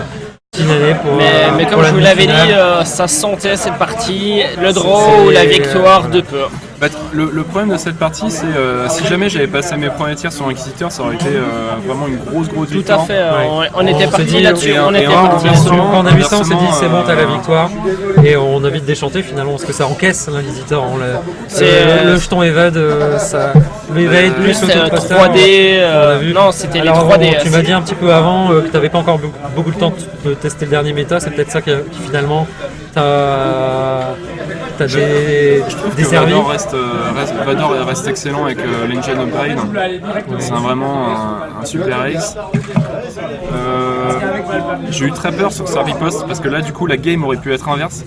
signaler pour. Mais pour comme la je vous l'avais demi-finale. dit, ça sentait cette partie, le draw ou la victoire de peu. Bah, le problème de cette partie, c'est si jamais j'avais passé mes premiers tirs sur Inquisiteur, ça aurait été vraiment une grosse Tout victoire. à fait, Ouais. on était se parti dit, là-dessus, et on était parti. inversement, Quand on a vu ça, on s'est dit c'est bon, t'as la inversement, victoire. Et on a vite déchanté finalement parce que ça encaisse l'inquisiteur. C'est, le jeton evade, le evade plus C'était l'auto-poster, 3D, on a vu. non c'était les Alors, 3D. tu m'as dit un petit peu avant que t'avais pas encore beaucoup de temps de tester le dernier méta. C'est peut-être ça qui finalement t'as desservi. Vador reste excellent avec l'engine upgrade. C'est vraiment un super ace. J'ai eu très peur sur sa riposte parce que là, du coup, la game aurait pu être inverse.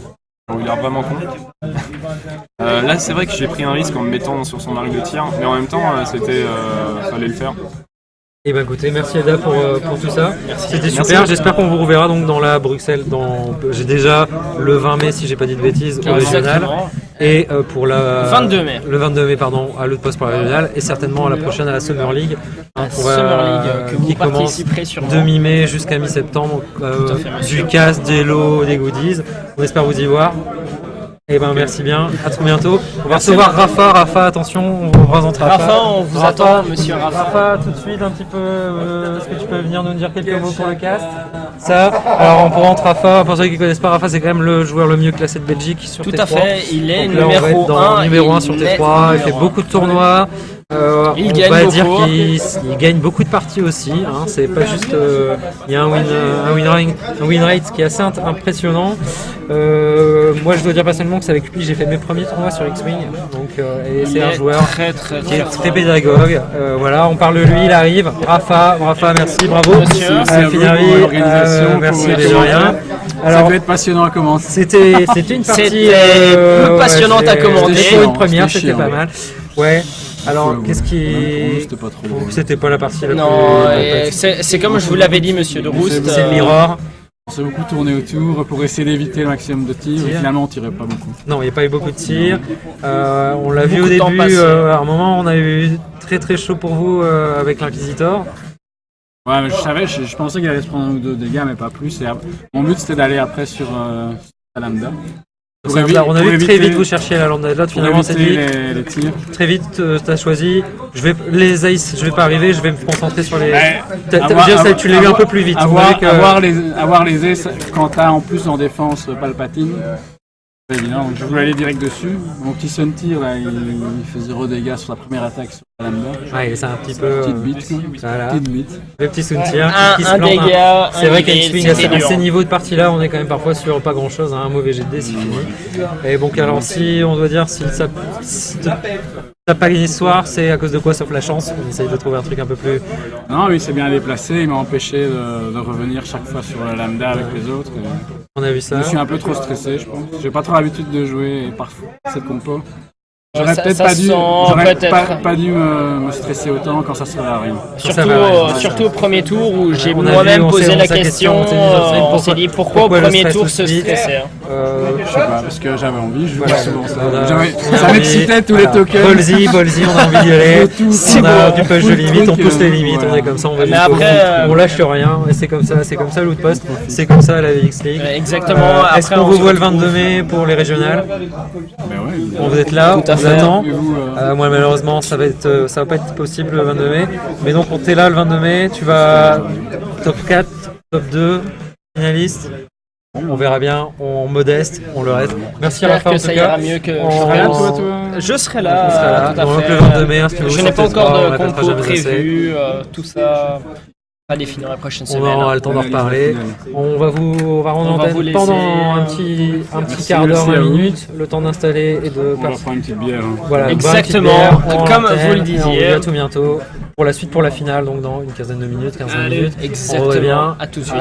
Il a l'air vraiment con. Là, c'est vrai que j'ai pris un risque en me mettant sur son arc de tir, mais en même temps, fallait le faire. Et bah écoutez, merci Elda pour tout ça. C'était super. J'espère qu'on vous reverra donc dans la Bruxelles. J'ai déjà le 20 mai, si j'ai pas dit de bêtises, au régional. Exactement. Et pour la 22 mai. Le 22 mai, pardon, à l'autre poste pour la régionale. Et certainement à la prochaine à la Summer League. Summer League, que vous qui commence participerez sûrement. de mi-mai jusqu'à mi-septembre. à fait, monsieur. Du casse, des lots, des goodies. On espère vous y voir. Et ben merci bien, à très bientôt. On va recevoir Rafa. Rafa, attention, on vous présente Rafa. Rafa, on vous attend, monsieur Rafa. Rafa, tout de suite, un petit peu, est-ce que tu peux venir nous dire quelques mots pour le cast? Ça, alors on présente Rafa, pour ceux qui ne connaissent pas, Rafa c'est quand même le joueur le mieux classé de Belgique sur Tout T3. à fait, il est Donc là, on va être numéro dans 1. numéro 1 sur T3, il fait beaucoup de tournois. Il on gagne va beaucoup. dire qu'il gagne beaucoup de parties aussi, hein. C'est pas juste il y a un win rate qui est assez impressionnant. Moi je dois dire personnellement que c'est avec lui que j'ai fait mes premiers tournois sur X-Wing, donc et c'est un joueur très qui est très pédagogue. Voilà, on parle de lui, il arrive. Rafa, merci, bravo. Monsieur. Merci à vous Finarvi, pour l'organisation, merci pour de rien. Ça Alors peut être passionnant à commencer. c'était une partie C'était plus passionnante à commander. C'était pour une première, C'était c'était pas chiant. mal. Ouais. Alors qu'est-ce Pour nous, qui c'était pas trop. c'était pas la partie la Non, plus c'est comme je vous l'avais dit, monsieur de Roust. c'est le mirror. On s'est beaucoup tourné autour pour essayer d'éviter le maximum de tirs. Et finalement, on tirait pas beaucoup. Non, il n'y a pas eu beaucoup de tirs. On l'a vu Beaucoup au de temps début. passé. À un moment, on a eu très chaud pour vous avec l'Inquisitor. Ouais, mais je pensais qu'il allait se prendre un ou deux dégâts, mais pas plus. Et mon but, c'était d'aller après sur la lambda. On a vu très vite vous chercher la lambda. Là, finalement, c'est dit les tirs. très vite. Tu as choisi. Les aces, je vais pas arriver. Je vais me concentrer sur les. Tu l'as eu un peu plus vite. Avoir les aces quand t'as en plus en défense Palpatine. C'est évident, donc je voulais aller direct dessus. Mon petit Sun Tir, là, il fait 0 dégâts sur la première attaque sur la lambda. Ouais, c'est un petit peu. Petite bite. Voilà. Petite bite. Le petit Sountir qui se Un plante. dégât, C'est un vrai qu'à lead, X-Wing, c'était à dur. ces niveaux de partie-là, on est quand même parfois sur pas grand-chose, hein, un mauvais jet de dés, c'est fini. Et bon, alors si on doit dire si t'as pas gagné ce soir, c'est à cause de quoi sauf la chance? On essaye de trouver un truc un peu plus. Non, oui, c'est bien déplacé. Il m'a empêché de revenir chaque fois sur la lambda avec les autres. On a vu Je ça. me suis un peu trop stressé, je pense. J'ai pas trop l'habitude de jouer parfois cette compo. J'aurais Ça- peut-être ça pas dû, sent j'aurais peut-être. pas dû me stresser autant quand ça serait arrivé. Surtout au premier tour où j'ai On a moi-même vu, on posé s'est- la on s'est question, dit, on s'est dit pourquoi au le premier stress tour aussi se vite stresser. Hein. Je sais pas, parce que j'avais envie, je Voilà, vois souvent ça. on a- on a Ça envie- m'excitait tous les voilà. tokens. Ballsy, on a envie d'y aller. C'est On a bon, du push de full limite, on truc, pousse les limites, voilà. on est comme ça, on va Mais jusqu'au après, bout. On lâche rien, et c'est comme ça l'outpost, c'est comme ça la VX League. Exactement. Est-ce Après, qu'on on vous se voit le retrouve- 22 mai pour les régionales? Mais ouais, On vous êtes là, Tout à on vous fait. attend. Et vous, Moi malheureusement ça va pas être possible le 22 mai. Mais donc on t'est là le 22 mai, tu vas top 4, top 2, finaliste. On verra bien, on modeste, on le reste. Merci J'espère Rafa en que tout ça cas. ira mieux que On- je seras là, pense. toi Je serai On là, sera là. tout à Donc fait. le 22 mai, inscrivez-vous Je sur n'ai pas Twitter, encore on de répétera concours jamais assez. prévu, tout ça à définir la prochaine On semaine. aura le temps d'en reparler. On va rendre On va l'antenne vous laisser, pendant un petit Merci, quart d'heure, merci 20 à vous. minutes, le temps d'installer et de on va prendre une petite bière. Hein. Voilà, Exactement, boire une petite bière, on comme l'antenne, vous le et disiez. On vous dit à tout bientôt pour la suite, pour la finale, donc dans une quinzaine de minutes, 15 Allez, minutes. On exactement. revient. À tout de suite.